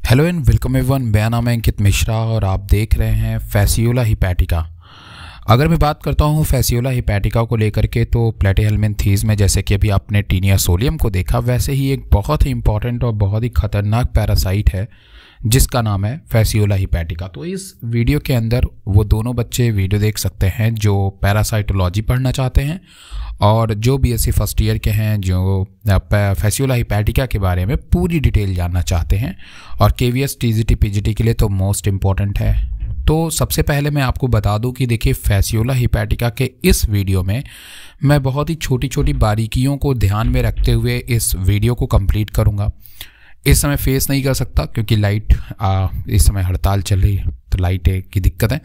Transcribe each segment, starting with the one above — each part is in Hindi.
Hello and welcome everyone. मेरा नाम है अंकित मिश्रा और आप देख रहे हैं फैसियोला हिपैटिका। अगर मैं बात करता हूँ फैसियोला हिपैटिका को लेकर के तो प्लेटीहेल्मिन्थीज़ में जैसे कि अभी आपने टीनिया सोलियम को देखा, वैसे ही एक बहुत ही इंपॉर्टेंट और बहुत ही ख़तरनाक पैरासाइट है जिसका नाम है फैसियोला हिपैटिका। तो इस वीडियो के अंदर वो दोनों बच्चे वीडियो देख सकते हैं जो पैरासाइटोलॉजी पढ़ना चाहते हैं और जो बीएससी फर्स्ट ईयर के हैं, जो फैसियोला हिपैटिका के बारे में पूरी डिटेल जानना चाहते हैं और केवीएस टीजीटी पीजीटी के लिए तो मोस्ट इम्पॉर्टेंट है। तो सबसे पहले मैं आपको बता दूं कि देखिए फैसियोला हिपैटिका के इस वीडियो में मैं बहुत ही छोटी छोटी बारीकियों को ध्यान में रखते हुए इस वीडियो को कंप्लीट करूंगा। इस समय फेस नहीं कर सकता क्योंकि लाइट इस समय हड़ताल चल रही है तो लाइट की दिक्कत है,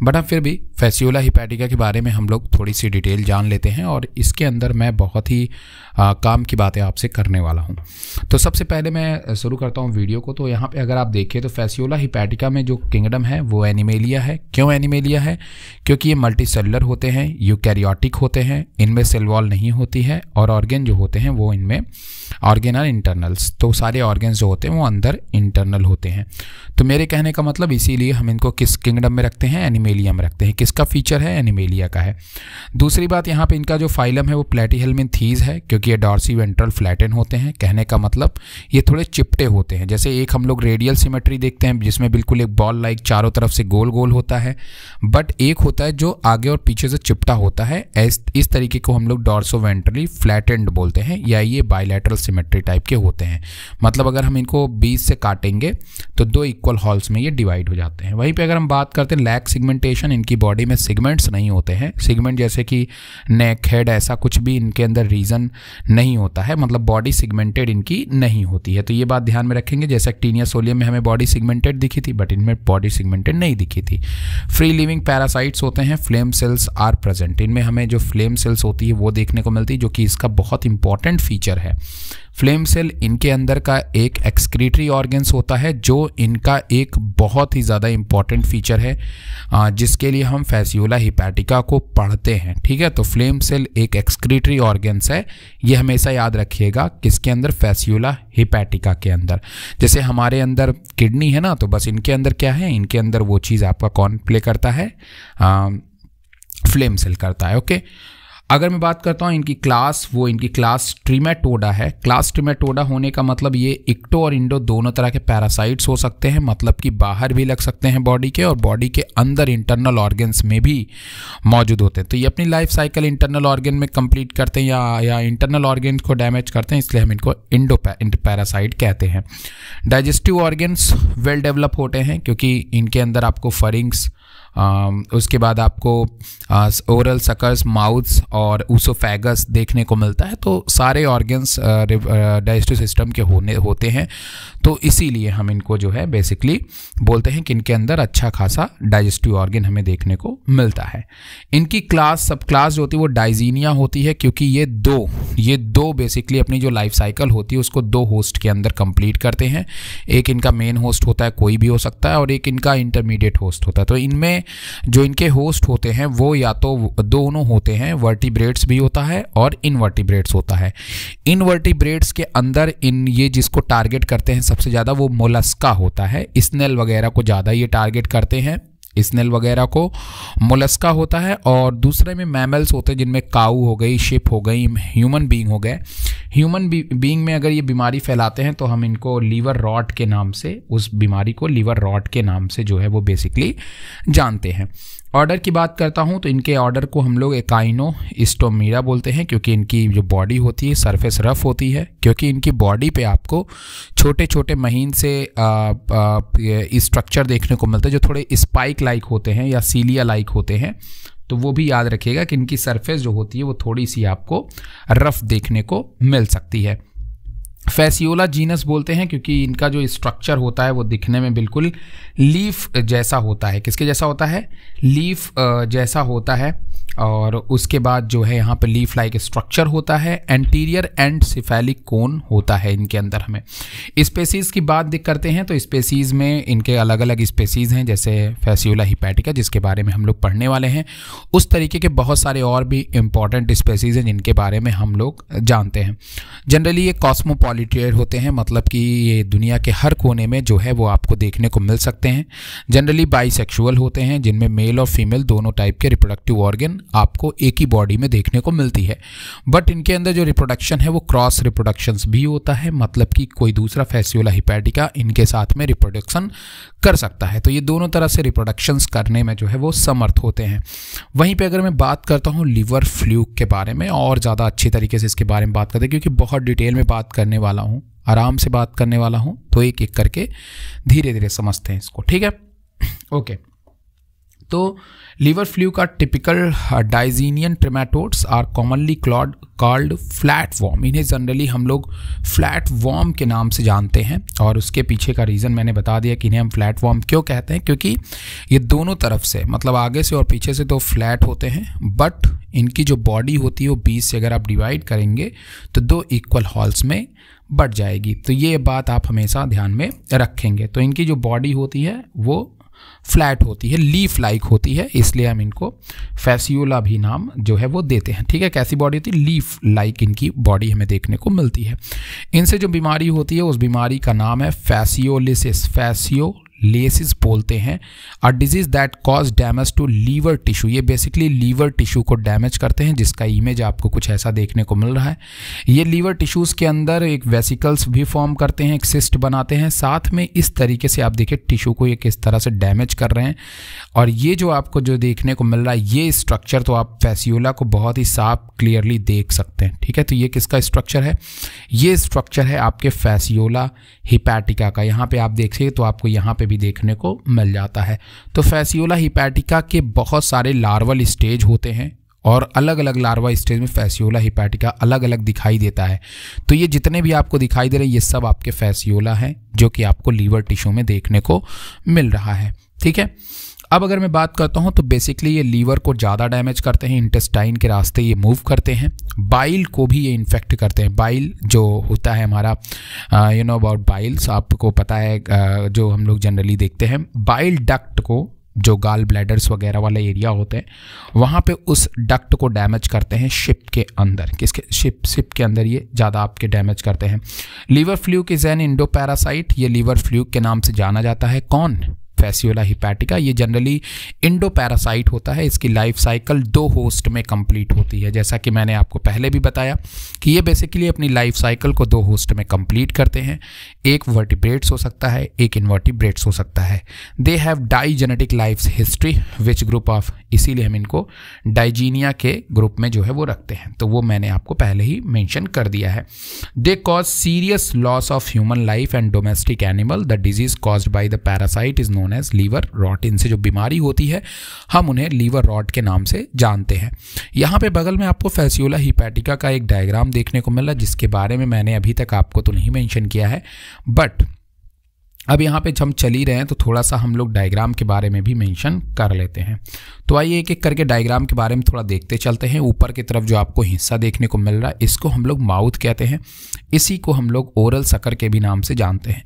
बट अब फिर भी फैसियोला हिपैटिका के बारे में हम लोग थोड़ी सी डिटेल जान लेते हैं और इसके अंदर मैं बहुत ही काम की बातें आपसे करने वाला हूं। तो सबसे पहले मैं शुरू करता हूं वीडियो को। तो यहाँ पे अगर आप देखें तो फैसियोला हिपैटिका में जो किंगडम है वो एनिमेलिया है। क्यों एनिमेलिया है? क्योंकि ये मल्टीसेलुलर होते हैं, यूकैरियोटिक होते हैं, इनमें सेल वॉल नहीं होती है और ऑर्गेन जो होते हैं वो इनमें ऑर्गेन आर इंटरनल्स। तो सारे ऑर्गेन्स जो होते हैं वो अंदर इंटरनल होते हैं। तो मेरे कहने का मतलब इसीलिए हम इनको किस किंगडम में रखते हैं? एनिमेलिया में रखते हैं। किसका फीचर है? एनिमेलिया का है। दूसरी बात, यहाँ पे इनका जो फाइलम है वो प्लेटीहेल्मिन्थीज़ है क्योंकि ये डॉर्सी वेंट्रल फ्लैटेन होते हैं। कहने का मतलब ये थोड़े चिपटे होते हैं। जैसे एक हम लोग रेडियल सिमेट्री देखते हैं जिसमें बिल्कुल एक बॉल लाइक चारों तरफ से गोल गोल होता है, बट एक होता है जो आगे और पीछे से चिपटा होता है। इस तरीके को हम लोग डॉर्सो वेंट्रली फ्लैटेंड बोलते हैं या ये बायलैटरल सिमेट्री टाइप के होते हैं। मतलब अगर हम इनको 20 से काटेंगे तो दो इक्वल हॉल्स में ये डिवाइड हो जाते हैं। वहीं पे अगर हम बात करते हैं लैक सिगमेंटेशन, इनकी बॉडी में सिगमेंट्स नहीं होते हैं। सिगमेंट जैसे कि नेक, हेड, ऐसा कुछ भी इनके अंदर रीजन नहीं होता है, मतलब बॉडी सिगमेंटेड इनकी नहीं होती है। तो ये बात ध्यान में रखेंगे। जैसे टीनिया सोलियम में हमें बॉडी सिगमेंटेड दिखी थी बट इनमें बॉडी सिगमेंटेड नहीं दिखी थी। फ्री लिविंग पैरासाइट्स होते हैं। Flame cells are present. इनमें हमें जो फ्लेम सेल्स होती है वो देखने को मिलती है, जो कि इसका बहुत इंपॉर्टेंट फीचर है। फ्लेम सेल इनके अंदर का एक एक्सक्रीटरी ऑर्गन्स होता है जो इनका एक बहुत ही ज़्यादा इंपॉर्टेंट फीचर है जिसके लिए हम फैसियोला हिपैटिका को पढ़ते हैं। ठीक है, तो फ्लेम सेल एक एक्सक्रीटरी ऑर्गन्स है। ये हमेशा याद रखिएगा किसके अंदर? फैसियोला हिपैटिका के अंदर। जैसे हमारे अंदर किडनी है ना, तो बस इनके अंदर क्या है? इनके अंदर वो चीज़ आपका कौन प्ले करता है? फ्लेम सेल करता है। ओके, अगर मैं बात करता हूँ इनकी क्लास, वो इनकी क्लास ट्रिमेटोडा है। क्लास ट्रिमेटोडा होने का मतलब ये इक्टो और इंडो दोनों तरह के पैरासाइट्स हो सकते हैं, मतलब कि बाहर भी लग सकते हैं बॉडी के और बॉडी के अंदर इंटरनल ऑर्गन्स में भी मौजूद होते हैं। तो ये अपनी लाइफ साइकिल इंटरनल ऑर्गन में कंप्लीट करते हैं या इंटरनल ऑर्गन को डैमेज करते हैं, इसलिए हम इनको इंडो पैरासाइट कहते हैं। डाइजेस्टिव ऑर्गन्स वेल डेवलप होते हैं क्योंकि इनके अंदर आपको फरिंग्स, उसके बाद आपको ओरल सकर्स, माउथ्स और ऊसोफेगस देखने को मिलता है। तो सारे ऑर्गन्स डाइजेस्टिव सिस्टम के होते हैं। तो इसीलिए हम इनको जो है बेसिकली बोलते हैं कि इनके अंदर अच्छा खासा डाइजेस्टिव ऑर्गन हमें देखने को मिलता है। इनकी क्लास, सब क्लास जो होती है वो डाइजीनिया होती है क्योंकि ये दो बेसिकली अपनी जो लाइफ साइकिल होती है उसको दो होस्ट के अंदर कंप्लीट करते हैं। एक इनका मेन होस्ट होता है, कोई भी हो सकता है, और एक इनका इंटरमीडिएट होस्ट होता है। तो इनमें जो इनके होस्ट होते हैं वो या तो दोनों होते हैं, वर्टिब्रेट्स भी होता है और इनवर्टिब्रेट्स होता है। इनवर्टिब्रेट्स के अंदर ये जिसको टारगेट करते हैं सबसे ज़्यादा वो मोलस्का होता है। स्नेल वगैरह को ज़्यादा ये टारगेट करते हैं, स्नेल वगैरह को मोलस्का होता है। और दूसरे में मैमल्स होते हैं जिनमें काऊ हो गई, शिप हो गई, ह्यूमन बीइंग हो गए। ह्यूमन बीइंग में अगर ये बीमारी फैलाते हैं तो हम इनको लीवर रॉट के नाम से, उस बीमारी को लीवर रॉट के नाम से जो है वो बेसिकली जानते हैं। ऑर्डर की बात करता हूं तो इनके ऑर्डर को हम लोग एकाइनोस्टोमीरा बोलते हैं क्योंकि इनकी जो बॉडी होती है सरफेस रफ होती है, क्योंकि इनकी बॉडी पे आपको छोटे छोटे महीन से स्ट्रक्चर देखने को मिलता है जो थोड़े स्पाइक लाइक होते हैं या सीलिया लाइक होते हैं। तो वो भी याद रखिएगा कि इनकी सरफेस जो होती है वो थोड़ी सी आपको रफ देखने को मिल सकती है। फैसियोला जीनस बोलते हैं क्योंकि इनका जो स्ट्रक्चर होता है वो दिखने में बिल्कुल लीफ जैसा होता है। किसके जैसा होता है? लीफ जैसा होता है। और उसके बाद जो है यहाँ पे लीफ लाइक स्ट्रक्चर होता है। एंटीरियर एंड सिफेलिक कोन होता है इनके अंदर। हमें स्पेसीज़ की बात करते हैं तो स्पेसीज़ में इनके अलग अलग स्पेसीज़ हैं, जैसे फैसियोला हिपैटिका जिसके बारे में हम लोग पढ़ने वाले हैं। उस तरीके के बहुत सारे और भी इंपॉर्टेंट स्पेसीज़ हैं जिनके बारे में हम लोग जानते हैं। जनरली ये कॉस्मोपॉलिटन कॉस्मोपॉलिटेड होते हैं, मतलब कि ये दुनिया के हर कोने में जो है वो आपको देखने को मिल सकते हैं। जनरली बाइसेक्सुअल होते हैं, जिनमें मेल और फीमेल दोनों टाइप के रिप्रोडक्टिव ऑर्गन आपको एक ही बॉडी में देखने को मिलती है। बट इनके अंदर जो रिप्रोडक्शन है वो क्रॉस रिप्रोडक्शंस भी होता है, मतलब कि कोई दूसरा फैसियोला हिपैटिका इनके साथ में रिप्रोडक्शन कर सकता है। तो ये दोनों तरह से रिप्रोडक्शंस करने में जो है वो समर्थ होते हैं। वहीं पे अगर मैं बात करता हूँ लिवर फ्लूक के बारे में, और ज़्यादा अच्छी तरीके से इसके बारे में बात करते हैं, क्योंकि बहुत डिटेल में बात करने वाला हूँ, आराम से बात करने वाला हूँ, तो एक एक करके धीरे धीरे समझते हैं इसको, ठीक है। ओके, तो लिवर फ्लू का typical digenean trematodes are commonly called flat worm. इन्हें जनरली हम लोग फ्लैट वॉर्म के नाम से जानते हैं, और उसके पीछे का रीज़न मैंने बता दिया कि इन्हें हम फ्लैट वॉर्म क्यों कहते हैं, क्योंकि ये दोनों तरफ से, मतलब आगे से और पीछे से तो फ्लैट होते हैं, बट इनकी जो बॉडी होती है वो 20 से अगर आप डिवाइड करेंगे तो 2 इक्वल हॉल्स में बढ़ जाएगी। तो ये बात आप हमेशा ध्यान में रखेंगे। तो इनकी जो बॉडी होती है वो फ्लैट होती है, लीफ लाइक होती है, इसलिए हम इनको फैसियोला भी नाम जो है वो देते हैं, ठीक है। कैसी बॉडी होती है? लीफ लाइक इनकी बॉडी हमें देखने को मिलती है। इनसे जो बीमारी होती है उस बीमारी का नाम है फैसियोलिसिस, फैसियोलिसिस बोलते हैं। A disease that cause damage to liver tissue. ये बेसिकली लीवर टिश्यू को डैमेज करते हैं, जिसका इमेज आपको कुछ ऐसा देखने को मिल रहा है। ये लीवर टिश्यूज़ के अंदर एक वेसिकल्स भी फॉर्म करते हैं, एक सिस्ट बनाते हैं, साथ में इस तरीके से आप देखिए टिश्यू को ये किस तरह से डैमेज कर रहे हैं। और ये जो आपको जो देखने को मिल रहा है ये स्ट्रक्चर, तो आप फैसियोला को बहुत ही साफ क्लियरली देख सकते हैं, ठीक है। तो ये किसका स्ट्रक्चर है? ये स्ट्रक्चर है आपके फैसियोला हिपैटिका का। यहाँ पे आप देखिए तो आपको यहाँ पे भी देखने को मिल जाता है। तो फैसियोला हिपैटिका के बहुत सारे लार्वल स्टेज होते हैं, और अलग अलग लार्वा स्टेज में फैसियोला हिपैटिका अलग अलग दिखाई देता है। तो ये जितने भी आपको दिखाई दे रहे हैं ये सब आपके फैसियोला हैं, जो कि आपको लीवर टिश्यू में देखने को मिल रहा है, ठीक है। अब अगर मैं बात करता हूं तो बेसिकली ये लीवर को ज़्यादा डैमेज करते हैं, इंटेस्टाइन के रास्ते ये मूव करते हैं, बाइल को भी ये इन्फेक्ट करते हैं। बाइल जो होता है हमारा, यू नो अबाउट बाइल्स, आपको पता है, जो हम लोग जनरली देखते हैं बाइल डक्ट को, जो गाल ब्लैडर्स वगैरह वाला एरिया होते हैं वहाँ पे उस डक्ट को डैमेज करते हैं शिप के अंदर। किसके? शिप के अंदर ये ज़्यादा आपके डैमेज करते हैं। Liver fluke is an endoparasite. ये लीवर फ्लूक के नाम से जाना जाता है। कौन? Fasciola hepatica. ये जनरली इंडोपैरासाइट होता है। इसकी लाइफ साइकिल 2 होस्ट में कंप्लीट होती है। जैसा कि मैंने आपको पहले भी बताया कि ये बेसिकली अपनी लाइफ साइकिल को 2 होस्ट में कंप्लीट करते हैं। एक वर्टिब्रेट्स हो सकता है, एक इनवर्टिब्रेट्स हो सकता है। They have digenetic life history which group of, इसीलिए हम इनको डाइजीनिया के ग्रुप में जो है वो रखते हैं। तो वो मैंने आपको पहले ही मेंशन कर दिया है। They cause serious loss of human life and domestic animal. The disease caused by the parasite is known as liver rot. इनसे जो बीमारी होती है हम उन्हें लीवर रॉट के नाम से जानते हैं। यहाँ पे बगल में आपको फैसियोला हिपैटिका का एक डायग्राम देखने को मिला, जिसके बारे में मैंने अभी तक आपको तो नहीं मेंशन किया है, बट अब यहाँ पे हम चल ही रहे हैं तो थोड़ा सा हम लोग डायग्राम के बारे में भी मेंशन कर लेते हैं। तो आइए एक एक करके डायग्राम के बारे में थोड़ा देखते चलते हैं। ऊपर की तरफ जो आपको हिस्सा देखने को मिल रहा है इसको हम लोग माउथ कहते हैं। इसी को हम लोग ओरल सकर के भी नाम से जानते हैं,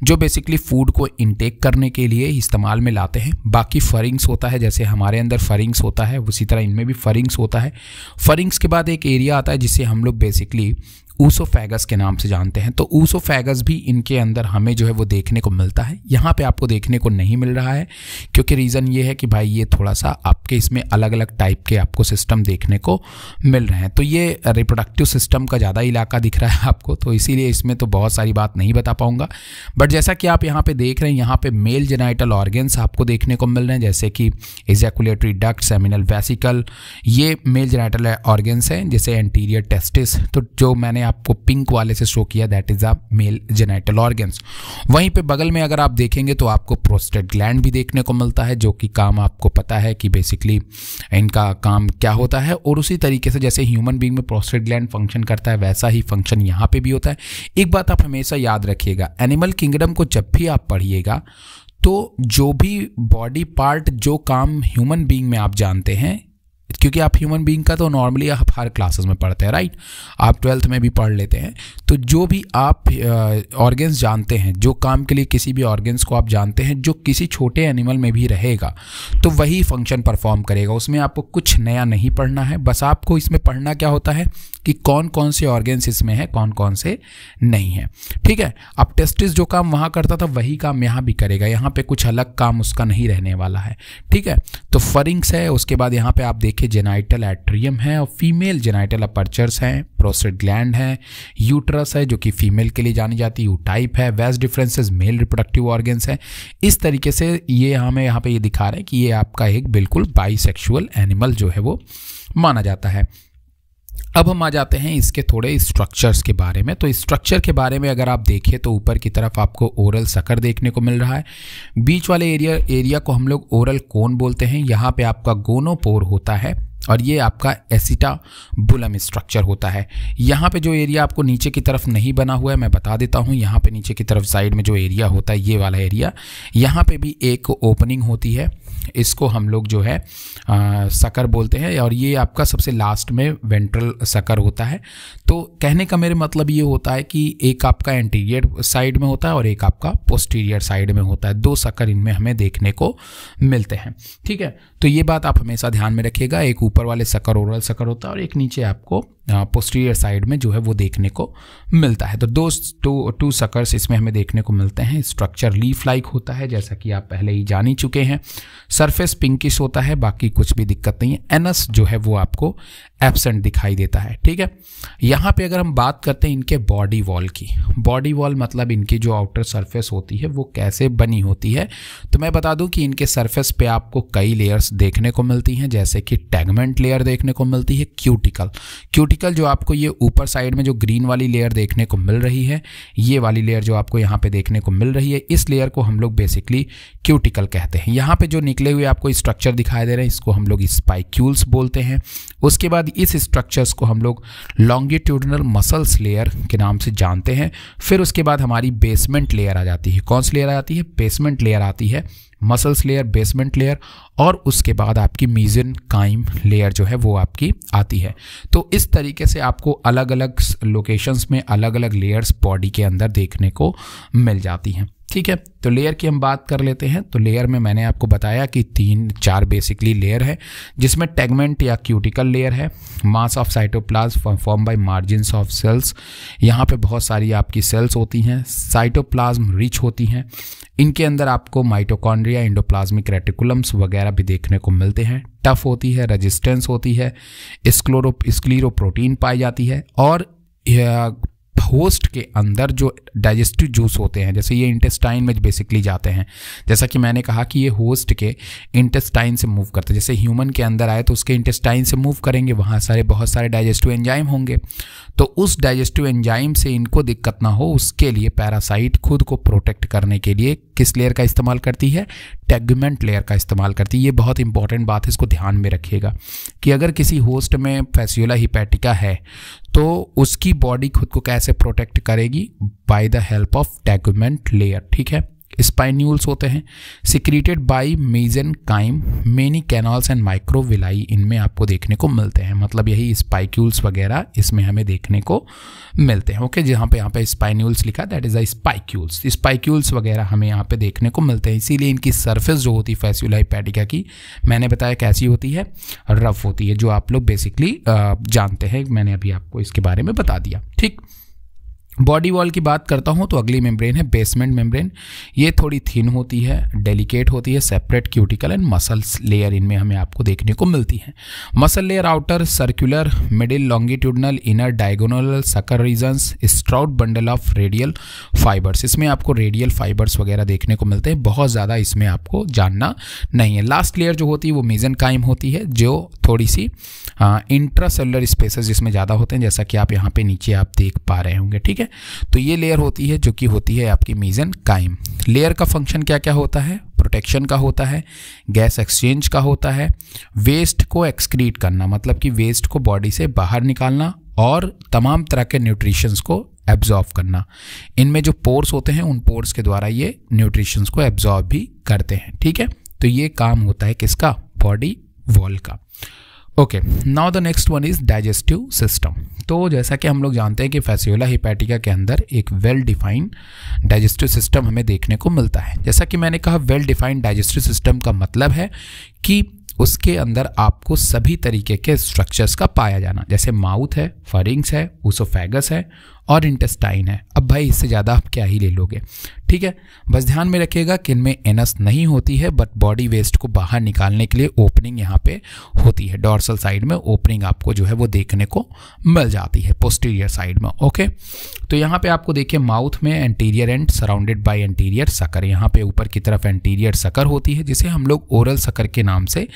जो बेसिकली फूड को इनटेक करने के लिए इस्तेमाल में लाते हैं। बाकी फरिंग्स होता है, जैसे हमारे अंदर फरिंग्स होता है उसी तरह इनमें भी फरिंग्स होता है। फरिंग्स के बाद एक एरिया आता है जिसे हम लोग बेसिकली ऊसोफेगस के नाम से जानते हैं। तो ऊसोफेगस भी इनके अंदर हमें जो है वो देखने को मिलता है। यहाँ पे आपको देखने को नहीं मिल रहा है क्योंकि रीज़न ये है कि भाई ये थोड़ा सा आपके इसमें अलग अलग टाइप के आपको सिस्टम देखने को मिल रहे हैं। तो ये रिप्रोडक्टिव सिस्टम का ज़्यादा इलाका दिख रहा है आपको, तो इसीलिए इसमें तो बहुत सारी बात नहीं बता पाऊँगा। बट जैसा कि आप यहाँ पर देख रहे हैं, यहाँ पर मेल जेनाइटल ऑर्गन्स आपको देखने को मिल रहे हैं, जैसे कि एजैकुलेटरी डक्ट, सेमिनल वेसिकल, ये मेल जेनाइटल ऑर्गन्स हैं। जैसे एंटीरियर टेस्टिस, तो जो मैंने आपको पिंक वाले से शो किया that is a mail genital organs. वहीं पे बगल में अगर आप देखेंगे तो आपको प्रोस्टेट ग्लैंड भी देखने को मिलता है, जो कि काम आपको पता है कि बेसिकली इनका काम क्या होता है। और उसी तरीके से जैसे ह्यूमन बीइंग में प्रोस्टेट ग्लैंड फंक्शन करता है वैसा ही फंक्शन यहाँ पे भी होता है। एक बात आप हमेशा याद रखिएगा, एनिमल किंगडम को जब भी आप पढ़िएगा तो जो भी बॉडी पार्ट जो काम ह्यूमन बीइंग में आप जानते हैं क्योंकि आप ह्यूमन बीइंग का तो नॉर्मली आप हर क्लासेस में पढ़ते हैं, राइट, आप 12th में भी पढ़ लेते हैं। तो जो भी आप ऑर्गन्स जानते हैं, जो काम के लिए किसी भी ऑर्गन्स को आप जानते हैं जो किसी छोटे एनिमल में भी रहेगा तो वही फंक्शन परफॉर्म करेगा। उसमें आपको कुछ नया नहीं पढ़ना है, बस आपको इसमें पढ़ना क्या होता है कि कौन कौन से ऑर्गन्स इसमें है, कौन कौन से नहीं है, ठीक है। अब टेस्टिस जो काम वहाँ करता था वही काम यहाँ भी करेगा, यहाँ पे कुछ अलग काम उसका नहीं रहने वाला है, ठीक है। तो फरिंग्स है, उसके बाद यहाँ पे आप देखिए जेनाइटल एट्रियम है और फीमेल जेनाइटल अपर्चर्स हैं, प्रोस्टेट ग्लैंड है, यूट्रस है जो कि फीमेल के लिए जानी जाती है, यू टाइप है, वेस डिफरेंसेस मेल रिप्रोडक्टिव ऑर्गन्स है। इस तरीके से ये हमें यहाँ पे ये दिखा रहे हैं कि ये आपका एक बिल्कुल बाइसेक्सुअल एनिमल जो है वो माना जाता है। अब हम आ जाते हैं इसके थोड़े स्ट्रक्चर्स के बारे में। तो स्ट्रक्चर के बारे में अगर आप देखें तो ऊपर की तरफ आपको ओरल सकर देखने को मिल रहा है, बीच वाले एरिया को हम लोग ओरल कोन बोलते हैं। यहाँ पे आपका गोनोपोर होता है और ये आपका एसिटाबुलम स्ट्रक्चर होता है। यहाँ पे जो एरिया आपको नीचे की तरफ नहीं बना हुआ है मैं बता देता हूँ, यहाँ पे नीचे की तरफ साइड में जो एरिया होता है ये वाला एरिया, यहाँ पे भी एक ओपनिंग होती है, इसको हम लोग जो है सकर बोलते हैं और ये आपका सबसे लास्ट में वेंट्रल सकर होता है। तो कहने का मेरे मतलब ये होता है कि एक आपका एंटीरियर साइड में होता है और एक आपका पोस्टीरियर साइड में होता है, दो सकर इनमें हमें देखने को मिलते हैं, ठीक है। तो ये बात आप हमेशा ध्यान में रखिएगा, एक ऊपर वाले सकर ओरल सकर होता है और एक नीचे आपको पोस्टीरियर साइड में जो है वो देखने को मिलता है। तो टू सकर्स इसमें हमें देखने को मिलते हैं। स्ट्रक्चर लीफ लाइक होता है जैसा कि आप पहले ही जान ही चुके हैं। सरफेस पिंकिश होता है, बाकी कुछ भी दिक्कत नहीं है। एनस जो है वो आपको एब्सेंट दिखाई देता है, ठीक है। यहाँ पे अगर हम बात करते हैं इनके बॉडी वॉल की, बॉडी वॉल मतलब इनकी जो आउटर सरफेस होती है वो कैसे बनी होती है, तो मैं बता दूं कि इनके सरफेस पे आपको कई लेयर्स देखने को मिलती हैं, जैसे कि टैगमेंट लेयर देखने को मिलती है, क्यूटिकल जो आपको ये ऊपर साइड में जो ग्रीन वाली लेयर देखने को मिल रही है, ये वाली लेयर जो आपको यहाँ पे देखने को मिल रही है, इस लेयर को हम लोग बेसिकली क्यूटिकल कहते हैं। यहाँ पे जो निकले हुए आपको स्ट्रक्चर दिखाई दे रहे हैं इसको हम लोग स्पाइक्यूल्स बोलते हैं। उसके बाद इस स्ट्रक्चर्स को हम लोग लॉन्गिट्यूडिनल मसल्स लेयर के नाम से जानते हैं। फिर उसके बाद हमारी बेसमेंट लेयर आ जाती है। कौन सी लेयर आ जाती है? बेसमेंट लेयर आती है, मसल्स लेयर, बेसमेंट लेयर, और उसके बाद आपकी मीजेनकाइम लेयर जो है वो आपकी आती है। तो इस तरीके से आपको अलग अलग लोकेशंस में अलग अलग लेयर्स बॉडी के अंदर देखने को मिल जाती हैं, ठीक है। तो लेयर की हम बात कर लेते हैं। तो लेयर में मैंने आपको बताया कि 3-4 बेसिकली लेयर है, जिसमें टैगमेंट या क्यूटिकल लेयर है, mass of cytoplasm form by margins of cells, यहाँ पे बहुत सारी आपकी सेल्स होती हैं, साइटोप्लाज्म रिच होती हैं, इनके अंदर आपको माइटोकॉन्ड्रिया, एंडोप्लाज्मिक रेटिकुलम्स वगैरह भी देखने को मिलते हैं, टफ होती है, रेजिस्टेंस होती है, स्क्लेरोप्रोटीन पाई जाती है, और होस्ट के अंदर जो डाइजेस्टिव जूस होते हैं, जैसे ये इंटेस्टाइन में बेसिकली जाते हैं, जैसा कि मैंने कहा कि ये होस्ट के इंटेस्टाइन से मूव करते हैं। जैसे ह्यूमन के अंदर आए तो उसके इंटेस्टाइन से मूव करेंगे, वहाँ बहुत सारे डाइजेस्टिव एंजाइम होंगे, तो उस डाइजेस्टिव एंजाइम से इनको दिक्कत ना हो उसके लिए पैरासाइट खुद को प्रोटेक्ट करने के लिए किस लेयर का इस्तेमाल करती है? टैगमेंट लेयर का इस्तेमाल करती है। ये बहुत इंपॉर्टेंट बात है, इसको ध्यान में रखिएगा कि अगर किसी होस्ट में फैसियोला हिपैटिका है तो उसकी बॉडी खुद को कैसे प्रोटेक्ट करेगी? By the help of tegument layer, ठीक है। स्पाइन्यूल्स होते हैं, secreted by mesenchyme, many canals and microvilli इनमें आपको देखने को मिलते हैं। मतलब यही स्पाइक्यूल्स वगैरह इसमें हमें देखने को मिलते हैं, ओके। जहाँ पे यहाँ पे स्पाइन्यूल्स लिखा that is the spicules, spicules वगैरह हमें यहाँ पे देखने को मिलते हैं। इसीलिए इनकी सरफेस जो होती है फैसियोला हिपैटिका की, मैंने बताया कैसी होती है? रफ होती है, जो आप लोग बेसिकली जानते हैं, मैंने अभी आपको इसके बारे में बता दिया, ठीक। बॉडी वॉल की बात करता हूं तो अगली मेम्ब्रेन है बेसमेंट मेम्ब्रेन। ये थोड़ी थिन होती है, डेलिकेट होती है, separate cuticle and muscles layer इनमें हमें आपको देखने को मिलती है। Muscle layer outer circular, middle longitudinal, inner diagonal sucker regions, stout bundle of radial fibres, इसमें आपको रेडियल फाइबर्स वगैरह देखने को मिलते हैं। बहुत ज़्यादा इसमें आपको जानना नहीं है। लास्ट लेयर जो होती है वो मेसेनकाइम होती है, जो थोड़ी सी इंट्रासेलुलर स्पेसेस जिसमें ज़्यादा होते हैं, जैसा कि आप यहाँ पे नीचे आप देख पा रहे होंगे, ठीक है। तो ये लेयर होती है जो कि होती है आपकी मेसेनकाइम। लेयर का फंक्शन क्या क्या होता है? प्रोटेक्शन का होता है, गैस एक्सचेंज का होता है, वेस्ट को एक्सक्रीट करना, मतलब कि वेस्ट को बॉडी से बाहर निकालना, और तमाम तरह के न्यूट्रिशंस को एब्जॉर्ब करना। इनमें जो पोर्स होते हैं उन पोर्स के द्वारा ये न्यूट्रिशंस को एब्जॉर्ब भी करते हैं, ठीक है। तो ये काम होता है किसका? बॉडी वॉल का, okay, now the next one is digestive system. तो जैसा कि हम लोग जानते हैं कि फैसियोला हिपैटिका के अंदर एक वेल डिफाइंड डाइजेस्टिव सिस्टम हमें देखने को मिलता है। जैसा कि मैंने कहा, वेल डिफाइंड डाइजेस्टिव सिस्टम का मतलब है कि उसके अंदर आपको सभी तरीके के स्ट्रक्चर्स का पाया जाना, जैसे माउथ है, फरिंग्स है, ऊसोफेगस है और इंटेस्टाइन है। अब भाई इससे ज़्यादा आप क्या ही ले लोगे, ठीक है। बस ध्यान में रखिएगा कि इनमें एनस नहीं होती है, बट बॉडी वेस्ट को बाहर निकालने के लिए ओपनिंग यहाँ पे होती है। डॉर्सल साइड में ओपनिंग आपको जो है वो देखने को मिल जाती है, पोस्टीरियर साइड में। ओके, तो यहाँ पे आपको देखिए माउथ में anterior and surrounded by anterior sucker, यहाँ पे ऊपर की तरफ एंटीरियर सकर होती है जिसे हम लोग ओरल सकर के नाम से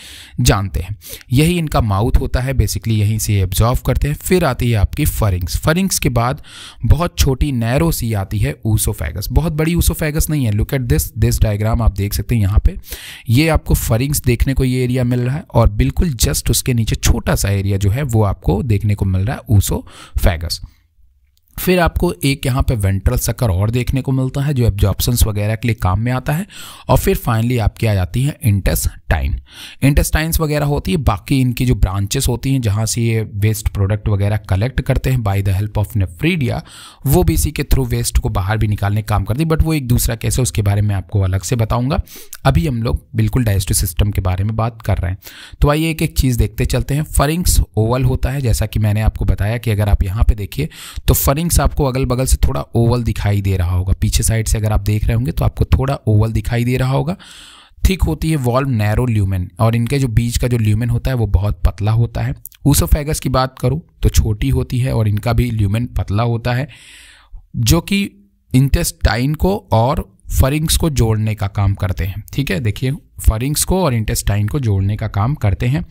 जानते हैं। यही इनका माउथ होता है, बेसिकली यहीं से एब्जॉर्व करते हैं। फिर आती है आपकी फरिंग्स। फरिंग्स के बाद बहुत छोटी नैरो सी आती है ऊसोफेगस। बहुत बड़ी ऊसोफेगस नहीं है। लुक एट दिस डायग्राम आप देख सकते हैं यहाँ पे, ये आपको फरिंग्स देखने को ये एरिया मिल रहा है और बिल्कुल जस्ट उसके नीचे छोटा सा एरिया जो है वो आपको देखने को मिल रहा है ऊसोफेगस। फिर आपको एक यहाँ पे वेंट्रल सकर और देखने को मिलता है जो एब्जॉर्प्शंस वगैरह के लिए काम में आता है। और फिर फाइनली आपकी आ जाती है इंटेस्टाइन। इंटेस्टाइन्स वगैरह होती है, बाकी इनकी जो ब्रांचेस होती हैं जहाँ से ये वेस्ट प्रोडक्ट वगैरह कलेक्ट करते हैं bye the help of nephridia, वो भी इसी के थ्रू वेस्ट को बाहर भी निकालने का काम करती है, बट वो एक दूसरा कैसे, उसके बारे में आपको अलग से बताऊँगा। अभी हम लोग बिल्कुल डाइजेस्टिव सिस्टम के बारे में बात कर रहे हैं। तो आइए एक एक चीज़ देखते चलते हैं। फरिंग्स ओवल होता है, जैसा कि मैंने आपको बताया कि अगर आप यहाँ पे देखिए तो फरिंग्स आपको अगल बगल से थोड़ा ओवल दिखाई दे रहा होगा। पीछे साइड से अगर आप देख रहे होंगे तो आपको थोड़ा ओवल दिखाई दे रहा होगा। थिक होती है वॉल्व, नैरो ल्यूमेन, और इनके जो बीच का जो ल्यूमेन होता है वो बहुत पतला होता है। ऊसोफेगस की बात करूं तो छोटी होती है और इनका भी ल्यूमेन पतला होता है, जो कि इंटेस्टाइन को और फरिंग्स को जोड़ने का काम करते हैं। ठीक है, देखिए फरिंग्स को और इंटेस्टाइन को जोड़ने का काम करते हैं।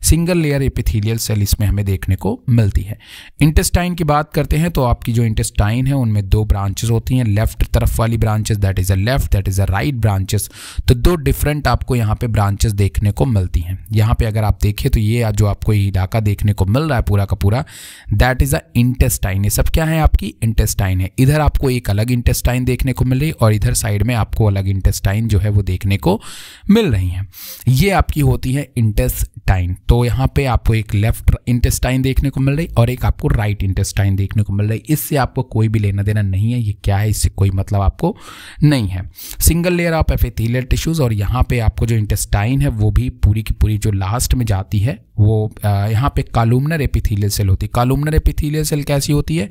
सिंगल लेयर एपिथेलियल सेल इसमें हमें देखने को मिलती है। इंटेस्टाइन की बात करते हैं तो आपकी जो इंटेस्टाइन है उनमें दो ब्रांचेस होती हैं। लेफ्ट तरफ वाली branches that is a left, that is a right branches. तो दो डिफरेंट आपको यहाँ पे ब्रांचेस देखने को मिलती हैं। यहाँ पे अगर आप देखें तो ये जो आपको इलाका देखने को मिल रहा है पूरा का पूरा, दैट इज अ इंटेस्टाइन। ये सब क्या है, आपकी इंटेस्टाइन है। इधर आपको एक अलग इंटेस्टाइन देखने को मिल रही है और इधर साइड में आपको अलग इंटेस्टाइन जो है वो देखने को मिल रही हैं। ये आपकी होती है इंटेस्टाइन। तो यहाँ पे आपको एक लेफ्ट इंटेस्टाइन देखने को मिल रही और एक आपको राइट इंटेस्टाइन देखने को मिल रही। इससे आपको कोई भी लेना देना नहीं है, ये क्या है इससे कोई मतलब आपको नहीं है। Single layer of epithelial tissues, और यहाँ पे आपको जो इंटेस्टाइन है वो भी पूरी की पूरी जो लास्ट में जाती है वो यहाँ पे कॉलमनर एपिथेलियल सेल होती है। कॉलमनर एपिथेलियल सेल कैसी होती है,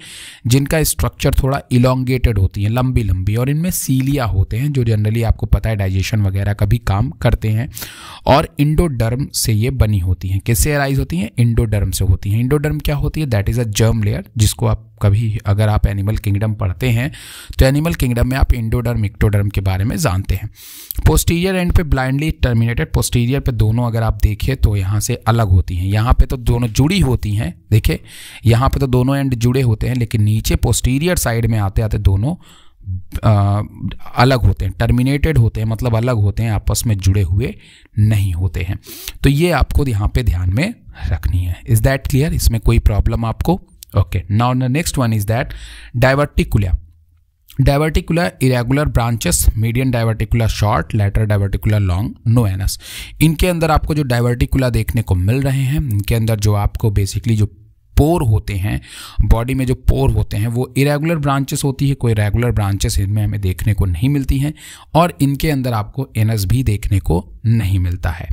जिनका स्ट्रक्चर थोड़ा इलोंगेटेड होती है, लंबी लंबी, और इनमें सीलिया होते हैं जो जनरली आपको पता है डाइजेशन वगैरह का भी काम करते हैं। और इंडोडर्म से ये बनी होती हैं। किससे अराइज होती हैं, इंडोडर्म से होती हैं। इंडोडर्म क्या होती है, that is a germ layer, जिसको आप कभी अगर आप एनिमल किंगडम पढ़ते हैं तो एनिमल किंगडम में आप इंडोडर्म इक्टोडर्म के बारे में जानते हैं। पोस्टीरियर एंड पे ब्लाइंडली टर्मिनेटेड, पोस्टीरियर पे दोनों अगर आप देखें तो यहाँ से अलग होती हैं। यहाँ पे तो दोनों जुड़ी होती हैं, देखिए यहाँ पे तो दोनों एंड जुड़े होते हैं, लेकिन नीचे पोस्टीरियर साइड में आते आते दोनों अलग होते हैं, टर्मिनेटेड होते हैं, मतलब अलग होते हैं, आपस में जुड़े हुए नहीं होते हैं। तो ये आपको यहाँ पे ध्यान में रखनी है। इज दैट क्लियर, इसमें कोई प्रॉब्लम आपको? Okay, now the next one is that diverticula. Diverticula irregular branches, median diverticula short, lateral diverticula long, no anus. इनके अंदर आपको जो डाइवर्टिकुला देखने को मिल रहे हैं, इनके अंदर जो आपको बेसिकली जो पोर होते हैं, बॉडी में जो पोर होते हैं वो इरेगुलर ब्रांचेस होती है। कोई रेगुलर ब्रांचेस इनमें हमें देखने को नहीं मिलती हैं और इनके अंदर आपको एनस भी देखने को नहीं मिलता है।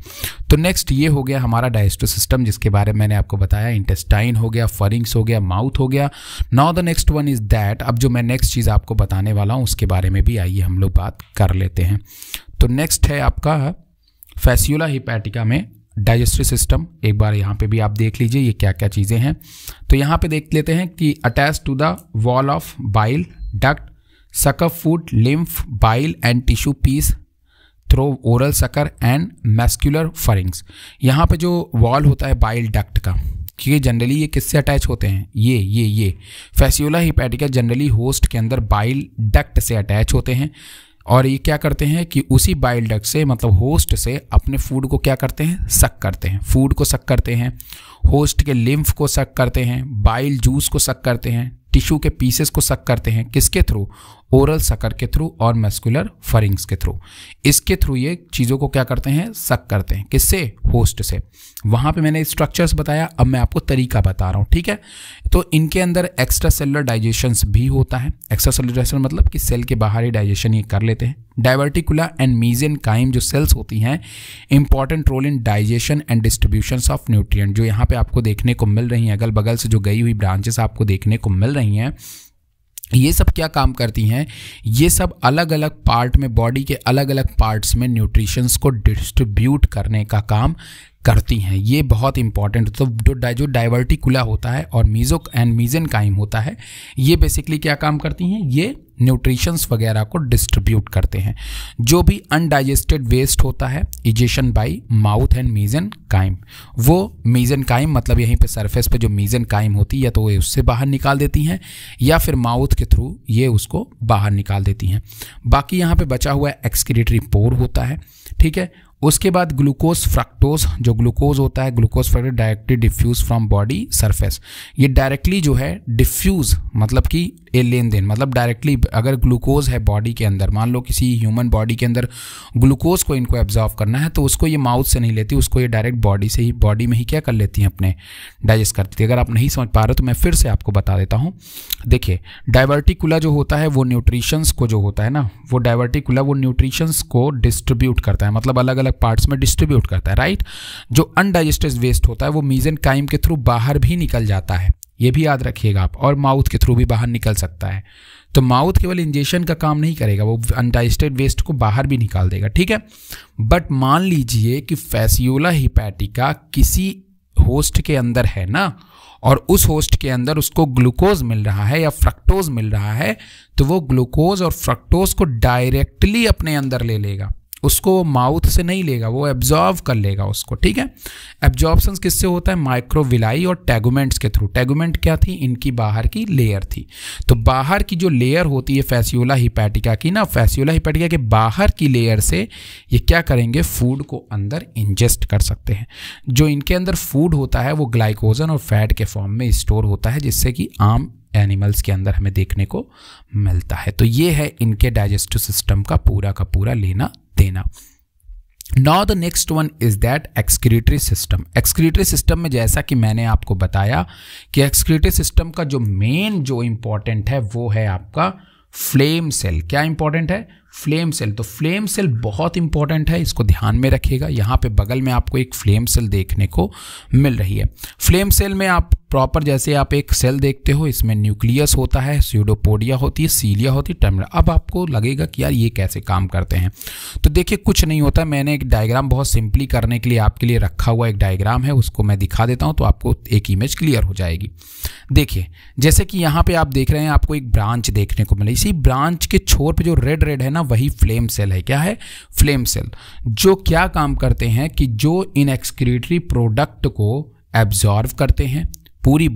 तो नेक्स्ट ये हो गया हमारा डाइजेस्टिव सिस्टम, जिसके बारे में मैंने आपको बताया। इंटेस्टाइन हो गया, फरिंग्स हो गया, माउथ हो गया। Now the next one is that, अब जो मैं नेक्स्ट चीज़ आपको बताने वाला हूँ उसके बारे में भी आइए हम लोग बात कर लेते हैं। तो नेक्स्ट है आपका फैसियोला हिपैटिका में डाइजेस्टिव सिस्टम। एक बार यहाँ पे भी आप देख लीजिए ये क्या क्या चीज़ें हैं। तो यहाँ पे देख लेते हैं कि attach to the wall of bile duct, sucker food, lymph, bile and tissue piece through oral sucker and muscular pharynx. यहाँ पे जो वॉल होता है बाइल डक्ट का, क्योंकि जनरली ये किससे अटैच होते हैं, ये फैसियोला हिपैटिका जनरली होस्ट के अंदर बाइल डक्ट से अटैच होते हैं। और ये क्या करते हैं कि उसी बाइल डक्ट से, मतलब होस्ट से, अपने फूड को क्या करते हैं, सक करते हैं। फूड को सक करते हैं, होस्ट के लिम्फ को सक करते हैं, बाइल जूस को सक करते हैं, टिश्यू के पीसेस को सक करते हैं। किसके थ्रू, ओरल सकर के थ्रू और मस्कुलर फरिंग्स के थ्रू। इसके थ्रू ये चीज़ों को क्या करते हैं, सक करते हैं। किससे, होस्ट से। वहाँ पे मैंने स्ट्रक्चर्स बताया, अब मैं आपको तरीका बता रहा हूँ, ठीक है। तो इनके अंदर एक्स्ट्रा सेलुलर डाइजेशन भी होता है। एक्स्ट्रा सेलुलर डाइजेशन मतलब कि सेल के बाहर ही डाइजेशन ये कर लेते हैं। डाइवर्टिकुला एंड मीजेनकाइम जो सेल्स होती हैं, important role in digestion and distribution of nutrient, जो यहाँ पे आपको देखने को मिल रही हैं, अगल बगल से जो गई हुई ब्रांचेस आपको देखने को मिल रही हैं, ये सब क्या काम करती हैं, ये सब अलग अलग पार्ट में, बॉडी के अलग अलग पार्ट्स में न्यूट्रिशंस को डिस्ट्रीब्यूट करने का काम करती हैं। ये बहुत इंपॉर्टेंट। तो जो डाइवर्टिकुला होता है और मीजेनकाइम होता है, ये बेसिकली क्या काम करती हैं, ये न्यूट्रिशंस वगैरह को डिस्ट्रीब्यूट करते हैं। जो भी अनडाइजेस्टेड वेस्ट होता है, इजेशन बाय माउथ एंड मीजेनकाइम, वो मीजेनकाइम मतलब यहीं पे सरफेस पे जो मीजेनकाइम होती है, या तो वो उससे बाहर निकाल देती हैं या फिर माउथ के थ्रू ये उसको बाहर निकाल देती हैं। बाकी यहाँ पे बचा हुआ एक्सक्रीटरी पोर होता है, ठीक है। उसके बाद ग्लूकोज फ्रक्टोज, जो ग्लूकोज होता है, glucose fructose directly diffuse from body surface. ये डायरेक्टली जो है डिफ्यूज मतलब कि लेन देन, मतलब डायरेक्टली अगर ग्लूकोज है बॉडी के अंदर, मान लो किसी ह्यूमन बॉडी के अंदर ग्लूकोज को इनको एब्जॉर्व करना है, तो उसको ये माउथ से नहीं लेती, उसको ये डायरेक्ट बॉडी से ही, बॉडी में ही क्या कर लेती हैं, अपने डाइजेस्ट करती है। अगर आप नहीं समझ पा रहे तो मैं फिर से आपको बता देता हूँ। देखिए, डाइवर्टिकुला जो होता है वो न्यूट्रिशंस को, जो होता है ना, वो डाइवर्टिकुला वो न्यूट्रिशंस को डिस्ट्रीब्यूट करता है, मतलब अलग अलग पार्ट्स में डिस्ट्रीब्यूट करता है, राइट। जो अनडाइजेस्टेड वेस्ट होता है वो मीजेनकाइम के थ्रू बाहर भी निकल जाता है, ये भी याद रखिएगा आप, और माउथ के थ्रू भी बाहर निकल सकता है। तो माउथ केवल इंजेक्शन का काम नहीं करेगा, वो अनडाइजेस्टेड वेस्ट को बाहर भी निकाल देगा, ठीक है। बट मान लीजिए कि फैसियोला हिपैटिका किसी होस्ट के अंदर है ना, और उस होस्ट के अंदर उसको ग्लूकोज मिल रहा है या फ्रक्टोज मिल रहा है, तो वो ग्लूकोज और फ्रक्टोज को डायरेक्टली अपने अंदर ले लेगा, उसको माउथ से नहीं लेगा, वो एब्जॉर्व कर लेगा उसको, ठीक है। एब्जॉर्प्शन किससे होता है, माइक्रोविलाई और टैगुमेंट्स के थ्रू। टैगुमेंट क्या थी, इनकी बाहर की लेयर थी। तो बाहर की जो लेयर होती है फैसियोला हिपैटिका की ना, फैसियोला हिपैटिका के बाहर की लेयर से ये क्या करेंगे, फूड को अंदर इंजेस्ट कर सकते हैं। जो इनके अंदर फूड होता है वो ग्लाइकोजन और फैट के फॉर्म में स्टोर होता है, जिससे कि आम एनिमल्स के अंदर हमें देखने को मिलता है। तो ये है इनके डाइजेस्टिव सिस्टम का पूरा लेना देना। Now the next one is that excretory system. Excretory system में जैसा कि मैंने आपको बताया कि एक्सक्रीटरी सिस्टम का जो मेन जो इंपॉर्टेंट है वो है आपका फ्लेम सेल। क्या इंपॉर्टेंट है, फ्लेम सेल। तो फ्लेम सेल बहुत इंपॉर्टेंट है, इसको ध्यान में रखिएगा। यहाँ पे बगल में आपको एक फ्लेम सेल देखने को मिल रही है। फ्लेम सेल में आप प्रॉपर जैसे आप एक सेल देखते हो, इसमें न्यूक्लियस होता है, स्यूडोपोडिया होती है, सीलिया होती है, टर्मिनल। अब आपको लगेगा कि यार ये कैसे काम करते हैं, तो देखिए कुछ नहीं होता। मैंने एक डायग्राम बहुत सिंपली करने के लिए आपके लिए रखा हुआ एक डायग्राम है, उसको मैं दिखा देता हूँ तो आपको एक इमेज क्लियर हो जाएगी। देखिए जैसे कि यहाँ पे आप देख रहे हैं, आपको एक ब्रांच देखने को मिले। इसी ब्रांच के छोर पे जो रेड रेड है ना, वही फ्लेम सेल है। क्या है, फ्लेम सेल। जो क्या काम करते हैं कि जो इन एक्सक्रीटरी प्रोडक्ट को एब्जॉर्व करते हैं पूरी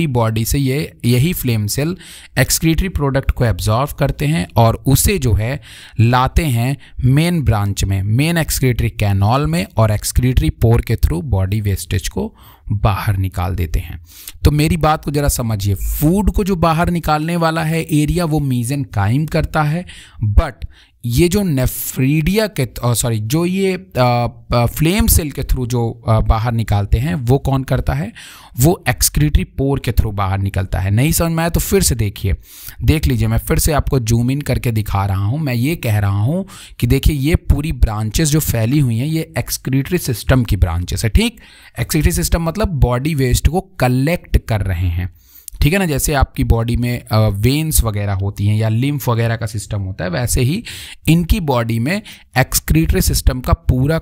बॉडी से यही फ्लेम सेल एक्सक्रीटरी प्रोडक्ट को एब्जॉर्व करते हैं और उसे जो है लाते हैं मेन ब्रांच में, मेन एक्सक्रीटरी कैनॉल में, और एक्सक्रीटरी पोर के थ्रू बॉडी वेस्टेज को बाहर निकाल देते हैं। तो मेरी बात को जरा समझिए, फूड को जो बाहर निकालने वाला है एरिया वो मीजेनकाइम करता है, बट ये जो नेफ्रीडिया के जो ये फ्लेम सेल के थ्रू जो बाहर निकालते हैं वो कौन करता है, वो एक्सक्रीटरी पोर के थ्रू बाहर निकलता है। नहीं समझ में आया तो फिर से देख लीजिए, मैं फिर से आपको जूम इन करके दिखा रहा हूँ। मैं ये कह रहा हूँ कि देखिए ये पूरी ब्रांचेस जो फैली हुई हैं ये एक्सक्रीटरी सिस्टम की ब्रांचेस है, ठीक। एक्सक्रीटरी सिस्टम मतलब बॉडी वेस्ट को कलेक्ट कर रहे हैं, ठीक है ना। जैसे आपकी बॉडी में वेन्स वगैरह होती हैं या लिम्फ वगैरह का सिस्टम होता है, वैसे ही इनकी बॉडी में एक्सक्रीटरी सिस्टम का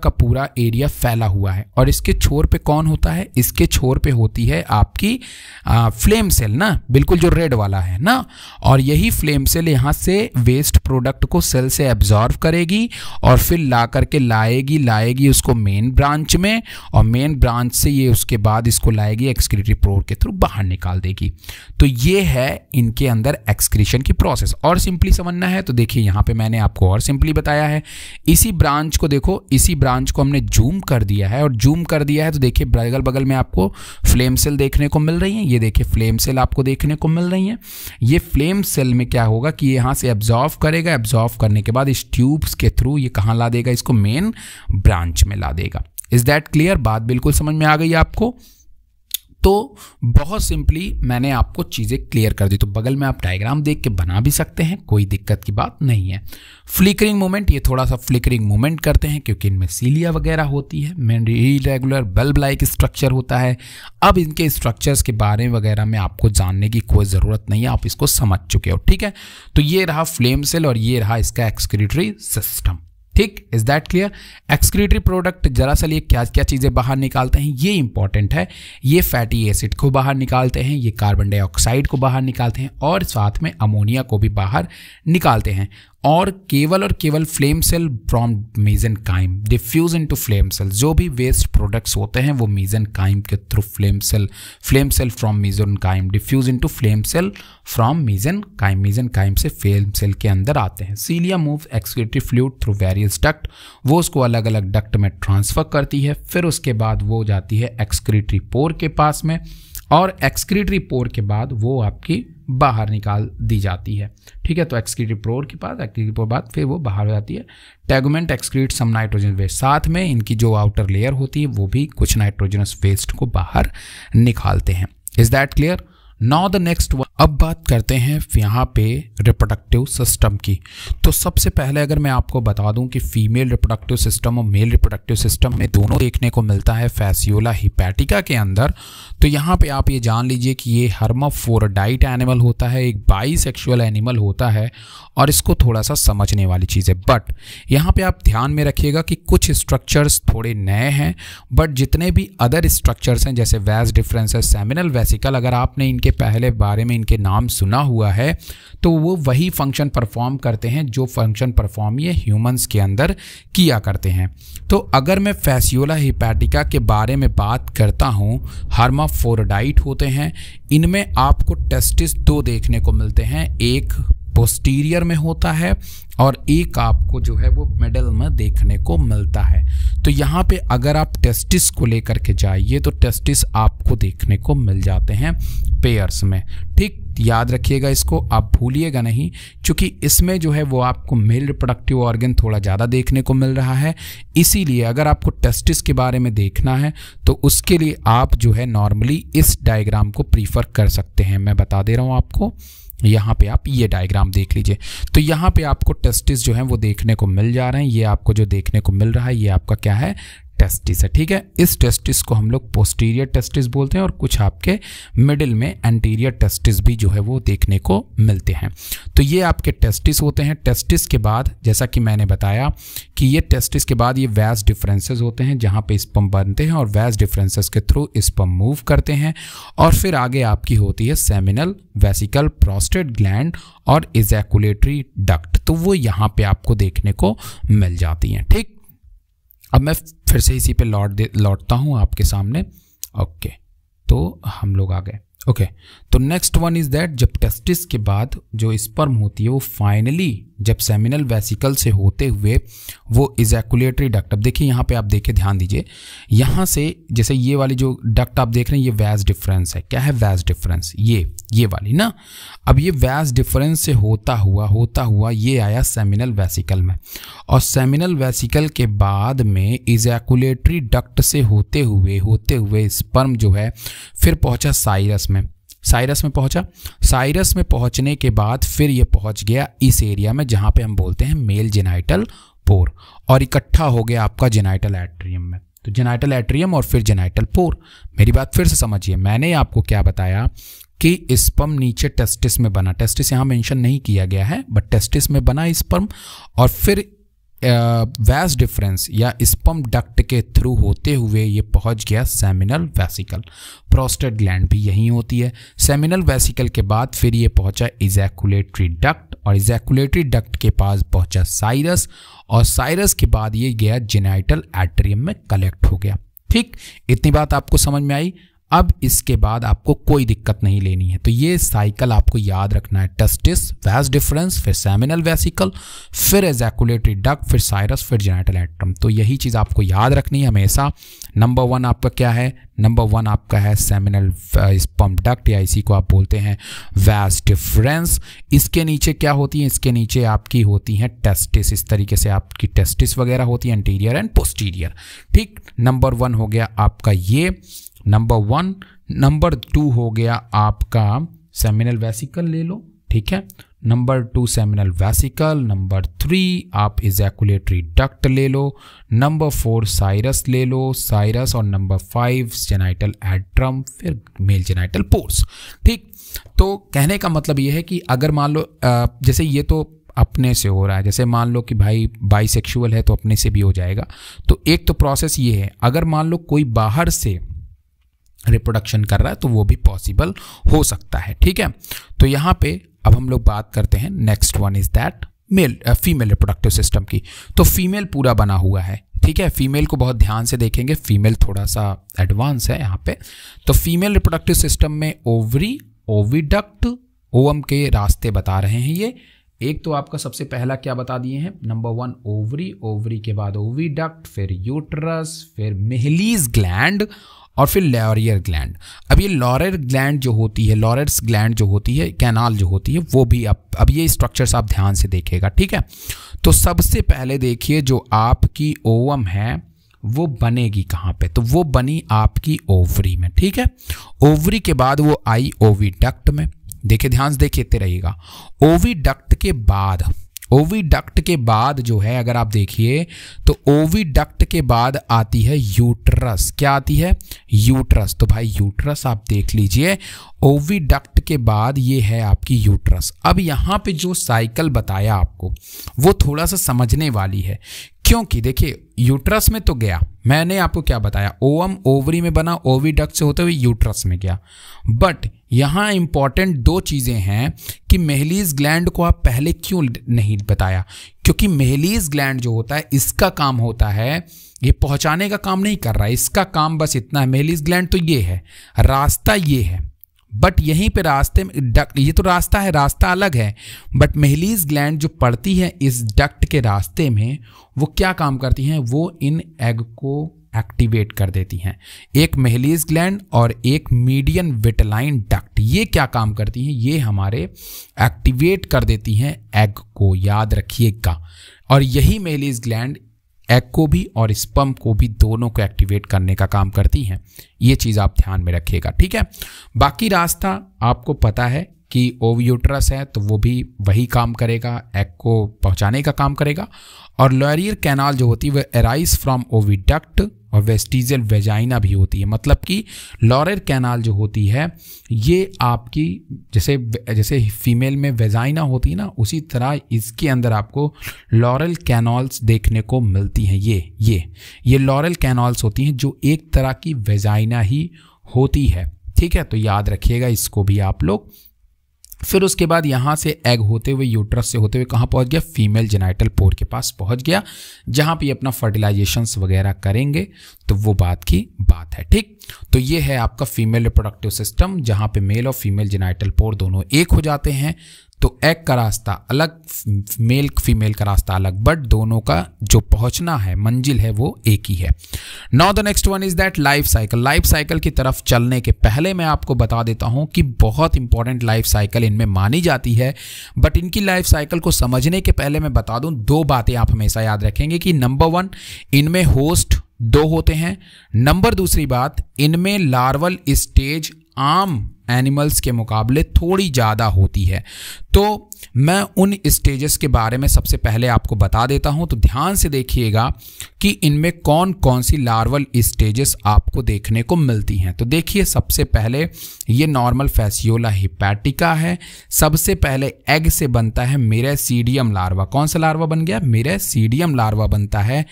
पूरा एरिया फैला हुआ है। और इसके छोर पे कौन होता है, इसके छोर पे होती है आपकी फ्लेम सेल ना, बिल्कुल जो रेड वाला है ना। और यही फ्लेम सेल यहाँ से वेस्ट प्रोडक्ट को सेल से एब्जॉर्व करेगी और फिर ला करके लाएगी उसको मेन ब्रांच में, और मेन ब्रांच से ये उसके बाद इसको लाएगी एक्सक्रीटरी पोर के थ्रू बाहर निकाल देगी। तो ये है इनके अंदर एक्सक्रीशन की प्रोसेस। और सिंपली समझना है तो देखिए यहाँ पे मैंने आपको और सिंपली बताया है। इसी ब्रांच को देखो, इसी ब्रांच को हमने जूम कर दिया है, और जूम कर दिया है तो देखिए बगल बगल में आपको फ्लेम सेल देखने को मिल रही हैं। ये देखिए फ्लेम सेल आपको देखने को मिल रही हैं। ये फ्लेम सेल में क्या होगा कि यहाँ से एब्जॉर्व करेगा, एब्जॉर्व करने के बाद इस ट्यूब्स के थ्रू ये कहाँ ला देगा, इसको मेन ब्रांच में ला देगा। Is that clear? बात बिल्कुल समझ में आ गई आपको? तो बहुत सिंपली मैंने आपको चीज़ें क्लियर कर दी। तो बगल में आप डायग्राम देख के बना भी सकते हैं, कोई दिक्कत की बात नहीं है। फ्लिकरिंग मूवमेंट, ये थोड़ा सा फ्लिकरिंग मूवमेंट करते हैं क्योंकि इनमें सीलिया वगैरह होती है। Main irregular bulb like structure होता है। अब इनके स्ट्रक्चर्स के बारे वगैरह में आपको जानने की कोई ज़रूरत नहीं है, आप इसको समझ चुके हो, ठीक है। तो ये रहा फ्लेम सेल और ये रहा इसका एक्सक्रीटरी सिस्टम, ठीक। Is that clear? Excretory product जरा सा लिए क्या क्या चीज़ें बाहर निकालते हैं, ये इंपॉर्टेंट है। ये फैटी एसिड को बाहर निकालते हैं, ये कार्बन डाइऑक्साइड को बाहर निकालते हैं, और साथ में अमोनिया को भी बाहर निकालते हैं। और केवल flame cell from mesenchyme diffuse into flame cell. जो भी वेस्ट प्रोडक्ट्स होते हैं वो मेसेनकाइम के through flame cell from mesenchyme diffuse into flame cell from mesenchyme से फ्लेम सेल के अंदर आते हैं। Cilia moves excretory fluid through various duct, वो उसको अलग अलग डक्ट में ट्रांसफर करती है। फिर उसके बाद वो जाती है एक्सक्रीटरी पोर के पास में, और एक्सक्रीटरी पोर के बाद वो आपकी बाहर निकाल दी जाती है, ठीक है। तो एक्सक्रीटरी पोर के पास, एक्सक्रीटरी पोर बाद फिर वो बाहर हो जाती है। टेगुमेंट एक्सक्रीट सम नाइट्रोजन वेस्ट, साथ में इनकी जो आउटर लेयर होती है वो भी कुछ नाइट्रोजनस वेस्ट को बाहर निकालते हैं। Is that clear? Now the next one. अब बात करते हैं यहाँ पे रिप्रोडक्टिव सिस्टम की। तो सबसे पहले अगर मैं आपको बता दूं कि फीमेल रिप्रोडक्टिव सिस्टम और मेल रिप्रोडक्टिव सिस्टम में दोनों देखने को मिलता है फैसियोला हिपैटिका के अंदर। तो यहाँ पे आप ये जान लीजिए कि ये हर्माफ्रोडाइट एनिमल होता है, एक बाइसेक्सुअल एनिमल होता है, और इसको थोड़ा सा समझने वाली चीज़ है। बट यहाँ पे आप ध्यान में रखिएगा कि कुछ स्ट्रक्चर्स थोड़े नए हैं, बट जितने भी अदर स्ट्रक्चर्स हैं जैसे वैस डिफरेंसेस, सेमिनल वेसिकल, अगर आपने इनके पहले बारे में इनके नाम सुना हुआ है तो वो वही फंक्शन परफॉर्म करते हैं जो फंक्शन परफॉर्म ये ह्यूमंस के अंदर किया करते हैं। तो अगर मैं फैसियोला हिपैटिका के बारे में बात करता हूँ, हर्माफ्रोडाइट होते हैं। इनमें आपको टेस्टिस दो देखने को मिलते हैं, एक पोस्टीरियर में होता है और एक आपको जो है वो मिडल में देखने को मिलता है। तो यहाँ पे अगर आप टेस्टिस को लेकर के जाइए तो टेस्टिस आपको देखने को मिल जाते हैं पेयर्स में, ठीक। याद रखिएगा इसको, आप भूलिएगा नहीं, क्योंकि इसमें जो है वो आपको मेल रिप्रोडक्टिव ऑर्गन थोड़ा ज़्यादा देखने को मिल रहा है। इसीलिए अगर आपको टेस्टिस के बारे में देखना है तो उसके लिए आप जो है नॉर्मली इस डायग्राम को प्रीफर कर सकते हैं। मैं बता दे रहा हूँ आपको, यहाँ पे आप ये डायग्राम देख लीजिए। तो यहाँ पे आपको टेस्टिस जो है वो देखने को मिल जा रहे हैं। ये आपको जो देखने को मिल रहा है ये आपका क्या है, टेस्टिस है, ठीक है। इस टेस्टिस को हम लोग पोस्टीरियर टेस्टिस बोलते हैं, और कुछ आपके मिडिल में एंटीरियर टेस्टिस भी जो है वो देखने को मिलते हैं। तो ये आपके टेस्टिस होते हैं। टेस्टिस के बाद जैसा कि मैंने बताया कि ये टेस्टिस के बाद ये वैस डिफरेंसेस होते हैं जहाँ पे स्पर्म बनते हैं, और वैस डिफरेंसेस के थ्रू स्पर्म मूव करते हैं। और फिर आगे आपकी होती है सेमिनल वेसिकल, प्रोस्टेट ग्लैंड और इजैकुलेटरी डक्ट। तो वो यहाँ पे आपको देखने को मिल जाती हैं, ठीक। अब मैं फिर से इसी पे लौटता हूँ आपके सामने। ओके, तो हम लोग आ गए। ओके, तो नेक्स्ट वन इज दैट जब टेस्टिस के बाद जो स्पर्म होती है वो फाइनली जब सेमिनल वेसिकल से होते हुए वो इजैकुलेटरी डक्ट, अब देखिए यहाँ पे आप देखिए, ध्यान दीजिए, यहाँ से जैसे ये वाली जो डक्ट आप देख रहे हैं ये वैस डिफरेंस है। क्या है वैस डिफरेंस? ये वाली ना। अब ये वैस डिफरेंस से होता हुआ ये आया सेमिनल वेसिकल में, और सेमिनल वेसिकल के बाद में इजैकुलेटरी डक्ट से होते हुए स्पर्म जो है फिर पहुँचा साइरस में पहुंचा। साइरस में पहुंचने के बाद फिर ये पहुंच गया इस एरिया में जहां पे हम बोलते हैं मेल जेनाइटल पोर, और इकट्ठा हो गया आपका जेनाइटल एट्रियम में। तो जेनाइटल एट्रियम और फिर जेनाइटल पोर। मेरी बात फिर से समझिए, मैंने आपको क्या बताया कि स्पर्म नीचे टेस्टिस में बना, टेस्टिस यहाँ मेंशन नहीं किया गया है, बट टेस्टिस में बना स्पर्म, और फिर वैस डिफरेंस या स्पर्म डक्ट के थ्रू होते हुए ये पहुंच गया सेमिनल वेसिकल। प्रोस्टेट ग्लैंड भी यहीं होती है। सेमिनल वेसिकल के बाद फिर ये पहुंचा इजैकुलेटरी डक्ट, और इजैकुलेटरी डक्ट के पास पहुंचा साइरस, और साइरस के बाद ये गया जेनाइटल एट्रियम में कलेक्ट हो गया, ठीक। इतनी बात आपको समझ में आई। अब इसके बाद आपको कोई दिक्कत नहीं लेनी है। तो ये साइकिल आपको याद रखना है, टेस्टिस, वैस डिफरेंस, फिर सेमिनल वेसिकल, फिर एजैकुलेटरी डक्ट, फिर साइरस, फिर जेनिटल एट्रम। तो यही चीज़ आपको याद रखनी है हमेशा। नंबर 1 आपका क्या है? नंबर 1 आपका है सेमिनल स्पर्म डक्ट, या इसी को आप बोलते हैं वैस डिफरेंस। इसके नीचे क्या होती है? इसके नीचे आपकी होती हैं टेस्टिस। इस तरीके से आपकी टेस्टिस वगैरह होती है, एंटीरियर एंड पोस्टीरियर। ठीक, नंबर 1 हो गया आपका ये, नंबर 1। नंबर 2 हो गया आपका सेमिनल वेसिकल ले लो, ठीक है। नंबर 2 सेमिनल वेसिकल, नंबर 3 आप इजैकुलेटरी डक्ट ले लो, नंबर 4 साइरस ले लो, साइरस, और नंबर 5 जेनिटल एट्रम, फिर मेल जेनिटल पोर्स। ठीक, तो कहने का मतलब ये है कि अगर मान लो जैसे ये तो अपने से हो रहा है, जैसे मान लो कि भाई बाइसेक्सुअल है तो अपने से भी हो जाएगा। तो एक तो प्रोसेस ये है, अगर मान लो कोई बाहर से रिप्रोडक्शन कर रहा है तो वो भी पॉसिबल हो सकता है, ठीक है। तो यहाँ पे अब हम लोग बात करते हैं, next one is that female reproductive system की। तो फीमेल पूरा बना हुआ है, ठीक है। फीमेल को बहुत ध्यान से देखेंगे, फीमेल थोड़ा सा एडवांस है यहाँ पे। तो फीमेल रिप्रोडक्टिव सिस्टम में ओवरी, ओविडक्ट, ओवम के रास्ते बता रहे हैं ये। एक तो आपका सबसे पहला क्या बता दिए हैं, नंबर 1 ओवरी, ओवरी के बाद ओविडक्ट, फिर यूट्रस, फिर मेहलीज ग्लैंड, और फिर लॉरियर ग्लैंड। अब ये लॉरियर ग्लैंड जो होती है, लॉरियर्स ग्लैंड जो होती है, कैनाल जो होती है, वो भी अब ये स्ट्रक्चर्स आप ध्यान से देखिएगा, ठीक है। तो सबसे पहले देखिए जो आपकी ओवम है वो बनेगी कहाँ पे? तो वो बनी आपकी ओवरी में, ठीक है। ओवरी के बाद वो आई ओविडक्ट में। देखिए ध्यान से देखते रहिएगा। ओविडक्ट के बाद जो है, अगर आप देखिए तो ओविडक्ट के बाद आती है यूट्रस। क्या आती है? यूट्रस। तो भाई यूट्रस आप देख लीजिए, ओविडक्ट के बाद ये है आपकी यूट्रस। अब यहाँ पे जो साइकिल बताया आपको वो थोड़ा सा समझने वाली है, क्योंकि देखिए यूट्रस में तो गया, मैंने आपको क्या बताया, ओवम ओवरी में बना, ओविडक्ट से होते हुए यूट्रस में गया। बट यहाँ इंपॉर्टेंट 2 चीज़ें हैं कि मेहलीज ग्लैंड को आप पहले क्यों नहीं बताया, क्योंकि मेहलीज ग्लैंड जो होता है इसका काम होता है, ये पहुँचाने का काम नहीं कर रहा है, इसका काम बस इतना है। मेहलीज ग्लैंड तो ये है, रास्ता ये है, बट यहीं पे रास्ते में डक्ट, ये तो रास्ता है, रास्ता अलग है, बट मेहलीज ग्लैंड जो पड़ती है इस डक्ट के रास्ते में, वो क्या काम करती हैं, वो इन एग को एक्टिवेट कर देती हैं। एक मेहलीज ग्लैंड और एक मीडियन विटेलाइन डक्ट, ये क्या काम करती हैं, ये हमारे एक्टिवेट कर देती हैं एग को, याद रखिएगा। और यही मेहलीज ग्लैंड एग को भी और स्पर्म को भी दोनों को एक्टिवेट करने का काम करती हैं। ये चीज़ आप ध्यान में रखिएगा, ठीक है। बाकी रास्ता आपको पता है कि ओवियूट्रस है तो वो भी वही काम करेगा, एग को पहुंचाने का काम करेगा। और लॉरियर कैनाल जो होती है वह एराइज फ्रॉम ओविडक्ट, और वेस्टिजियल वेजाइना भी होती है। मतलब कि लॉरियर कैनाल जो होती है ये आपकी जैसे फीमेल में वेजाइना होती है ना, उसी तरह इसके अंदर आपको लॉरियल कैनाल्स देखने को मिलती हैं। ये लॉरियल कैनाल्स होती हैं जो एक तरह की वेजाइना ही होती है, ठीक है। तो याद रखिएगा इसको भी आप लोग। फिर उसके बाद यहाँ से एग होते हुए, यूट्रस से होते हुए कहाँ पहुँच गया, फीमेल जेनिटल पोर के पास पहुँच गया, जहाँ पे अपना फर्टिलाइजेशंस वगैरह करेंगे। तो वो बात की बात है, ठीक। तो ये है आपका फीमेल रिप्रोडक्टिव सिस्टम, जहाँ पे मेल और फीमेल जेनिटल पोर दोनों एक हो जाते हैं। तो एग का रास्ता अलग, मेल फीमेल का रास्ता अलग, बट दोनों का जो पहुंचना है, मंजिल है, वो एक ही है। Now the next one is that life cycle. Life cycle की तरफ चलने के पहले मैं आपको बता देता हूं कि बहुत इंपॉर्टेंट लाइफ साइकिल इनमें मानी जाती है। बट इनकी लाइफ साइकिल को समझने के पहले मैं बता दूं 2 बातें आप हमेशा याद रखेंगे कि नंबर 1 इनमें होस्ट 2 होते हैं। नंबर दूसरी बात, इनमें लार्वल स्टेज आम एनिमल्स के मुकाबले थोड़ी ज़्यादा होती है। तो मैं उन स्टेजेस के बारे में सबसे पहले आपको बता देता हूं। तो ध्यान से देखिएगा कि इनमें कौन कौन सी लार्वल स्टेजेस आपको देखने को मिलती हैं। तो देखिए सबसे पहले ये नॉर्मल फैसियोला हिपैटिका है। सबसे पहले एग से बनता है मिरेसीडियम लार्वा। कौन सा लार्वा बन गया? मिरेसीडियम लार्वा बनता है।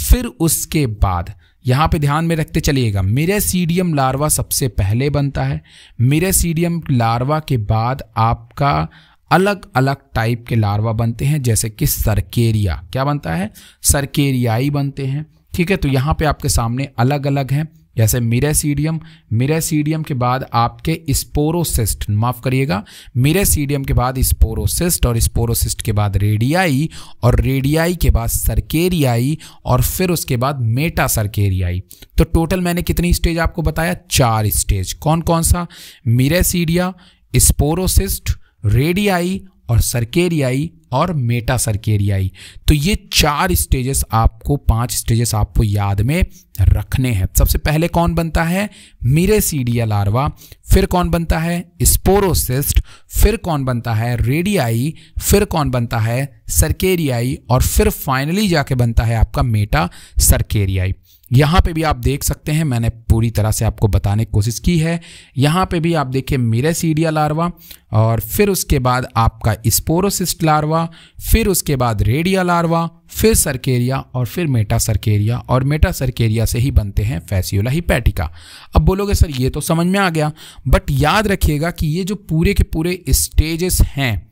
फिर उसके बाद यहाँ पे ध्यान में रखते चलिएगा, मिरेसीडियम लार्वा सबसे पहले बनता है। मिरेसीडियम लार्वा के बाद आपका अलग अलग टाइप के लार्वा बनते हैं, जैसे कि सर्केरिया। क्या बनता है? सर्केरियाई बनते हैं, ठीक है। तो यहाँ पे आपके सामने अलग अलग हैं। जैसे मिरेसीडियम, मिरेसीडियम के बाद आपके स्पोरोसिस्ट, माफ करिएगा, मिरेसीडियम के बाद स्पोरोसिस्ट और स्पोरोसिस्ट के बाद रेडियाई और रेडियाई के बाद सर्केरियाई और फिर उसके बाद मेटासर्केरियाई। तो टोटल मैंने कितनी स्टेज आपको बताया? 4 स्टेज। कौन कौन सा? मिरेसीडिया, स्पोरोसिस्ट, रेडियाई और सर्केरियाई और मेटासर्केरियाई। तो ये 4 स्टेजेस आपको, 5 स्टेजेस आपको याद में रखने हैं। सबसे पहले कौन बनता है? मिरेसीडिया लार्वा, फिर कौन बनता है? स्पोरोसिस्ट, फिर कौन बनता है? रेडियाई, फिर कौन बनता है? सर्केरियाई और फिर फाइनली जाके बनता है आपका मेटासर्केरियाई। यहाँ पे भी आप देख सकते हैं, मैंने पूरी तरह से आपको बताने की कोशिश की है। यहाँ पे भी आप देखिए मिरेसीडिया लार्वा और फिर उसके बाद आपका स्पोरोसिस्ट लार्वा, फिर उसके बाद रेडिया लार्वा, फिर सर्केरिया और फिर मेटासर्केरिया, और मेटासर्केरिया से ही बनते हैं फैसियोला हिपैटिका। अब बोलोगे सर ये तो समझ में आ गया, बट याद रखिएगा कि ये जो पूरे के पूरे स्टेजेस हैं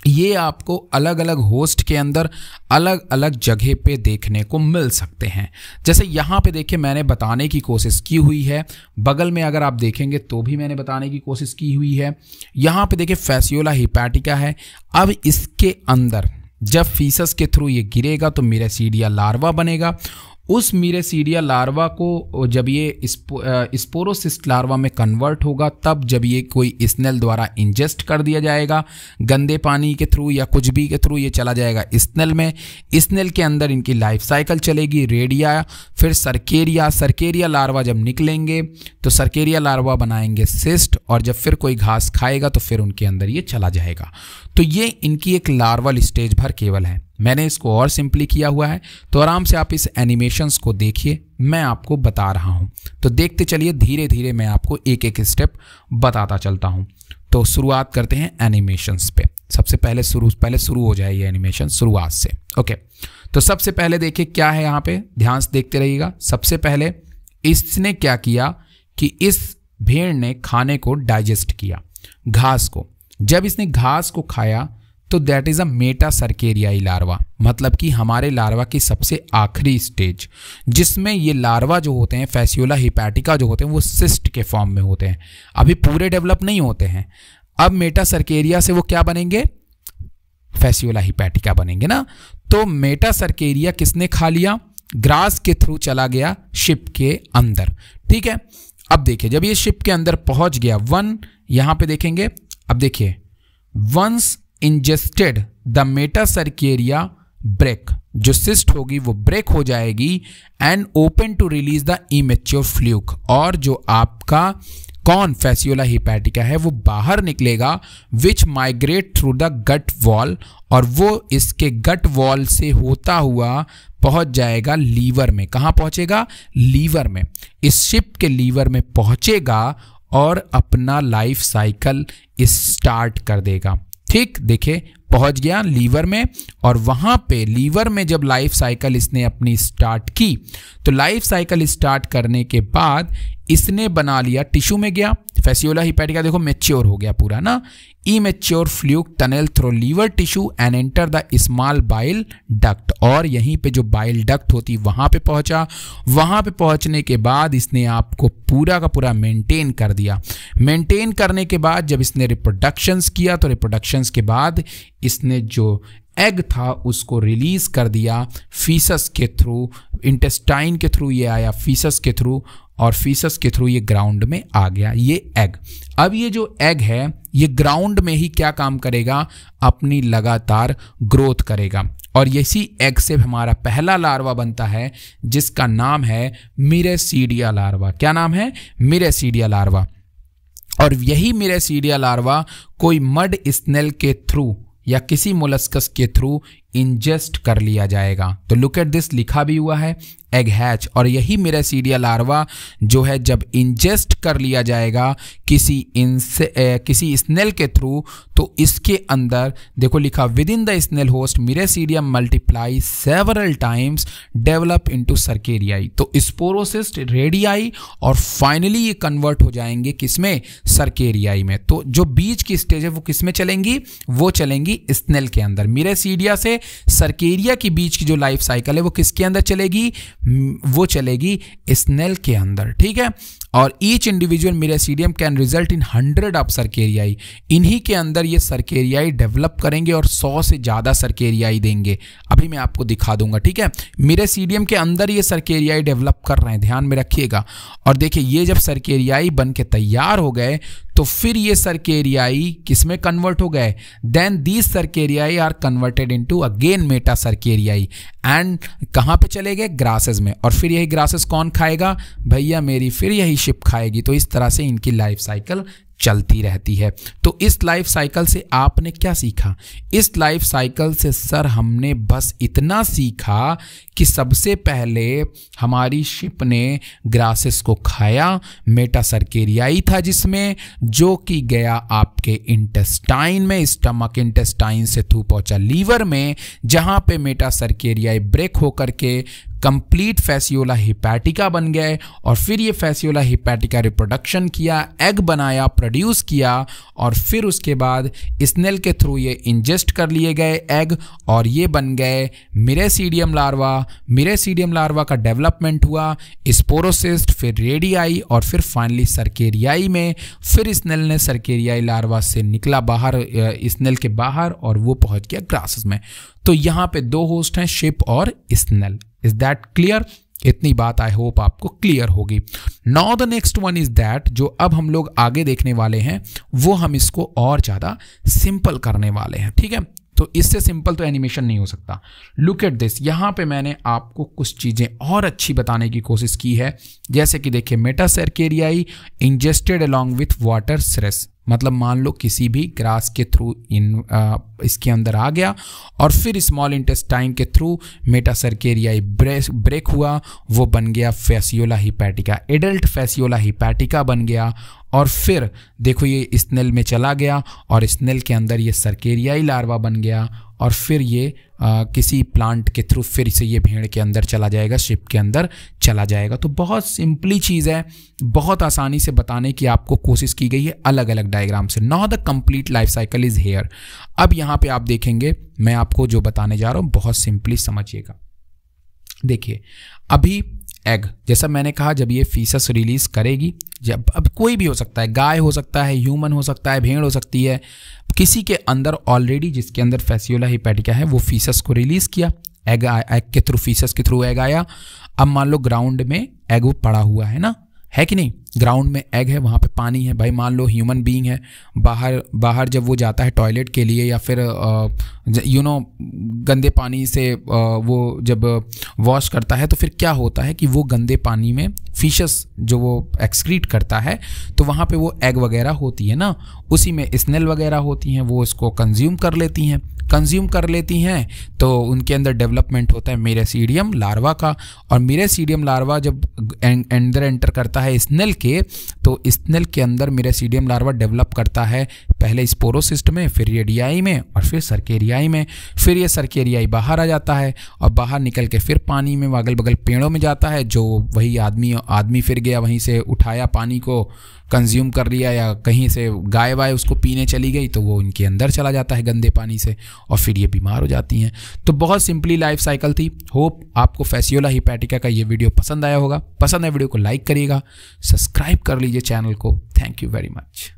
ये आपको अलग अलग होस्ट के अंदर अलग अलग जगह पे देखने को मिल सकते हैं। जैसे यहाँ पे देखिए मैंने बताने की कोशिश की हुई है, बगल में अगर आप देखेंगे तो भी मैंने बताने की कोशिश की हुई है। यहाँ पे देखिए फैसियोला हिपैटिका है। अब इसके अंदर जब फीसस के थ्रू ये गिरेगा तो मिरेसीडिया लार्वा बनेगा। उस मिरेसीडिया लार्वा को जब ये स्पोरोसिस्ट लार्वा में कन्वर्ट होगा, तब जब ये कोई स्नेल द्वारा इंजेस्ट कर दिया जाएगा, गंदे पानी के थ्रू या कुछ भी के थ्रू ये चला जाएगा स्नेल में। स्नेल के अंदर इनकी लाइफ साइकिल चलेगी, रेडिया, फिर सर्केरिया। सर्केरिया लार्वा जब निकलेंगे तो सर्केरिया लार्वा बनाएंगे सिस्ट, और जब फिर कोई घास खाएगा तो फिर उनके अंदर ये चला जाएगा। तो ये इनकी एक लार्वल स्टेज भर केवल है। मैंने इसको और सिंपली किया हुआ है, तो आराम से आप इस एनिमेशंस को देखिए, मैं आपको बता रहा हूं। तो देखते चलिए, धीरे धीरे मैं आपको एक एक स्टेप बताता चलता हूं। तो शुरुआत करते हैं एनिमेशंस पे। सबसे पहले शुरू हो जाए ये एनिमेशन शुरुआत से। ओके, तो सबसे पहले देखिए क्या है यहाँ पे, ध्यान से देखते रहिएगा। सबसे पहले इसने क्या किया कि इस भेड़ ने खाने को डाइजेस्ट किया, घास को। जब इसने घास को खाया तो दैट इज अ मेटासर्केरियाई लार्वा, मतलब कि हमारे लार्वा की सबसे आखिरी स्टेज, जिसमें ये लार्वा जो होते हैं फैसियोला हिपैटिका जो होते हैं वो सिस्ट के फॉर्म में होते हैं, अभी पूरे डेवलप नहीं होते हैं। अब मेटासर्केरिया से वो क्या बनेंगे? फैसियोला हिपैटिका बनेंगे ना। तो मेटासर्केरिया किसने खा लिया? ग्रास के थ्रू चला गया शिप के अंदर। ठीक है, अब देखिए जब ये शिप के अंदर पहुंच गया, यहां पे देखेंगे, अब देखिए once ingested the metacercaria break, जो सिस्ट होगी वो ब्रेक हो जाएगी and open to release the immature fluke, और जो आपका कौन फैसियोला हिपैटिका है वो बाहर निकलेगा, which migrate through the gut wall, और वो इसके गट वॉल से होता हुआ पहुंच जाएगा लीवर में। कहां पहुंचेगा? लीवर में। इस शिप के लीवर में पहुंचेगा और अपना लाइफ साइकिल स्टार्ट कर देगा। ठीक, देखिए पहुंच गया लीवर में, और वहां पे लीवर में जब लाइफ साइकिल इसने अपनी स्टार्ट की, तो लाइफ साइकिल स्टार्ट करने के बाद इसने बना लिया, टिश्यू में गया। फैसियोला हिपैटिका देखो मैच्योर हो गया पूरा ना। Immature fluke tunnel through liver tissue and enter the small bile duct, और यहीं पे जो बाइल डक्ट होती वहां पे पहुंचा। वहां पे पहुंचने के बाद इसने आपको पूरा का पूरा मेंटेन कर दिया। मेंटेन करने के बाद जब इसने रिप्रोडक्शंस किया, तो रिप्रोडक्शंस के बाद इसने जो एग था उसको रिलीज कर दिया फीसस के थ्रू, इंटेस्टाइन के थ्रू ये आया फीसस के थ्रू, और फीसस के थ्रू ये ग्राउंड में आ गया ये एग। अब ये जो एग है ये ग्राउंड में ही क्या काम करेगा? अपनी लगातार ग्रोथ करेगा, और इसी एग से हमारा पहला लार्वा बनता है जिसका नाम है मिरेसीडिया लार्वा। क्या नाम है? मिरेसीडिया लार्वा। और यही मिरेसीडिया लार्वा कोई मड स्नेल के थ्रू या किसी मोलस्कस के थ्रू इंजेस्ट कर लिया जाएगा। तो लुक एट दिस, लिखा भी हुआ है एग हैच, और यही मिरेसीडिया लार्वा जो है जब इंजेस्ट कर लिया जाएगा किसी स्नेल के थ्रू, तो इसके अंदर देखो लिखा within the snail host miracidium multiply several times develop into cercariae. तो स्पोरोसिस्ट, रेडियाई, और फाइनली ये कन्वर्ट हो जाएंगे किसमें? सर्केरियाई में। तो जो बीच की स्टेज है वो किसमें चलेंगी? वो चलेंगी स्नेल के अंदर। मिरेसीडिया से सर्केरिया के बीच की जो लाइफ साइकिल है वो किसके अंदर चलेगी, वो चलेगी स्नेल के अंदर, ठीक है। और each individual miracidium can result in 100 of cercariae, इन्हीं के अंदर ये सर्केरियाई डेवलप करेंगे और 100 से ज़्यादा सर्केरियाई देंगे। अभी मैं आपको दिखा दूंगा, ठीक है। मिरेसीडियम के अंदर ये सर्केरियाई डेवलप कर रहे हैं, ध्यान में रखिएगा। और देखिए ये जब सर्केरियाई बन के तैयार हो गए तो फिर ये सर्केरियाई किसमें कन्वर्ट हो गए, then these cercariae are converted into again meta cercariae and कहाँ पे चले गए, ग्रासेस में। और फिर यही ग्रासेस कौन खाएगा, भैया मेरी फिर यही शिप खाएगी। तो इस तरह से इनकी लाइफ साइकिल चलती रहती है। तो इस लाइफ साइकिल से आपने क्या सीखा, इस लाइफ साइकिल से सर हमने बस इतना सीखा कि सबसे पहले हमारी शिप ने ग्रासेस को खाया, मेटा सर्केरियाई था जिसमें, जो कि गया आपके इंटेस्टाइन में, स्टमक इंटेस्टाइन से थ्रू पहुंचा लीवर में, जहां पे मेटा सर्केरियाई ब्रेक होकर के कंप्लीट फैसियोला हिपैटिका बन गए। और फिर ये फैसियोला हिपैटिका रिप्रोडक्शन किया, एग बनाया, प्रोड्यूस किया, और फिर उसके बाद स्नेल के थ्रू ये इंजेस्ट कर लिए गए एग, और ये बन गए मिरेसीडियम लार्वा। मिरेसीडियम लार्वा का डेवलपमेंट हुआ स्पोरोसिस्ट, फिर रेडियाई, और फिर फाइनली सर्केरियाई में। फिर स्नेल ने सर्केरियाई लार्वा से निकला बाहर, स्नेल के बाहर, और वो पहुंच गया ग्रासेस में। तो यहाँ पे दो होस्ट हैं, शिप और स्नेल। Is that clear? इतनी बात आई होप आपको क्लियर होगी। Now the next one is that, जो अब हम लोग आगे देखने वाले हैं वो हम इसको और ज़्यादा सिंपल करने वाले हैं, ठीक है। तो इससे सिंपल तो एनिमेशन नहीं हो सकता। लुक एट दिस, यहाँ पे मैंने आपको कुछ चीज़ें और अच्छी बताने की कोशिश की है। जैसे कि देखिए, meta cercariae ingested along with water cress, मतलब मान लो किसी भी ग्रास के थ्रू इसके अंदर आ गया, और फिर स्मॉल इंटेस्टाइन के थ्रू मेटा सर्केरियाई ब्रेक हुआ, वो बन गया Fasciola hepatica, adult Fasciola hepatica बन गया। और फिर देखो ये स्नेल में चला गया, और स्नेल के अंदर ये सर्केरियाई लार्वा बन गया, और फिर ये किसी प्लांट के थ्रू फिर से ये भेड़ के अंदर चला जाएगा, शिप के अंदर चला जाएगा। तो बहुत सिंपली चीज़ है, बहुत आसानी से बताने की आपको कोशिश की गई है अलग अलग डायग्राम से। Now the complete life cycle is here. अब यहाँ पे आप देखेंगे, मैं आपको जो बताने जा रहा हूँ बहुत सिंपली समझिएगा। देखिए अभी एग, जैसा मैंने कहा, जब ये फीसस रिलीज करेगी, जब अब कोई भी हो सकता है, गाय हो सकता है, ह्यूमन हो सकता है, भेड़ हो सकती है, किसी के अंदर ऑलरेडी जिसके अंदर फैसियोला हिपैटिका है वो फीसस को रिलीज किया, एग के थ्रू, फीसस के थ्रू एग आया। अब मान लो ग्राउंड में एग पड़ा हुआ है ना, है कि नहीं, ग्राउंड में एग है, वहाँ पे पानी है। भाई मान लो ह्यूमन बीइंग है, बाहर जब वो जाता है टॉयलेट के लिए या फिर गंदे पानी से वो जब वॉश करता है, तो फिर क्या होता है कि वो गंदे पानी में फिशेस जो वो एक्सक्रीट करता है, तो वहाँ पे वो एग वगैरह होती है ना, उसी में स्नेल वगैरह होती हैं, वो इसको कंज्यूम कर लेती हैं। तो उनके अंदर डेवलपमेंट होता है मिरेसीडियम लार्वा का, और मिरेसीडियम लार्वा जब अंदर एंटर करता है स्नेल के, तो स्नेल के अंदर मिरेसीडियम लार्वा डेवलप करता है पहले स्पोरोसिस्ट में, फिर रेडियाई में, और फिर सर्केरियाई में। फिर ये सर्केरियाई बाहर आ जाता है, और बाहर निकल के फिर पानी में अगल बगल पेड़ों में जाता है, जो वही आदमी फिर गया, वहीं से उठाया पानी को, कंज्यूम कर लिया, या कहीं से गाय वाय उसको पीने चली गई, तो वो इनके अंदर चला जाता है गंदे पानी से, और फिर ये बीमार हो जाती हैं। तो बहुत सिंपली लाइफ साइकिल थी। होप आपको फैसियोला हिपैटिका का ये वीडियो पसंद आया होगा। पसंद है वीडियो को लाइक करिएगा, सब्सक्राइब कर लीजिए चैनल को। Thank you very much.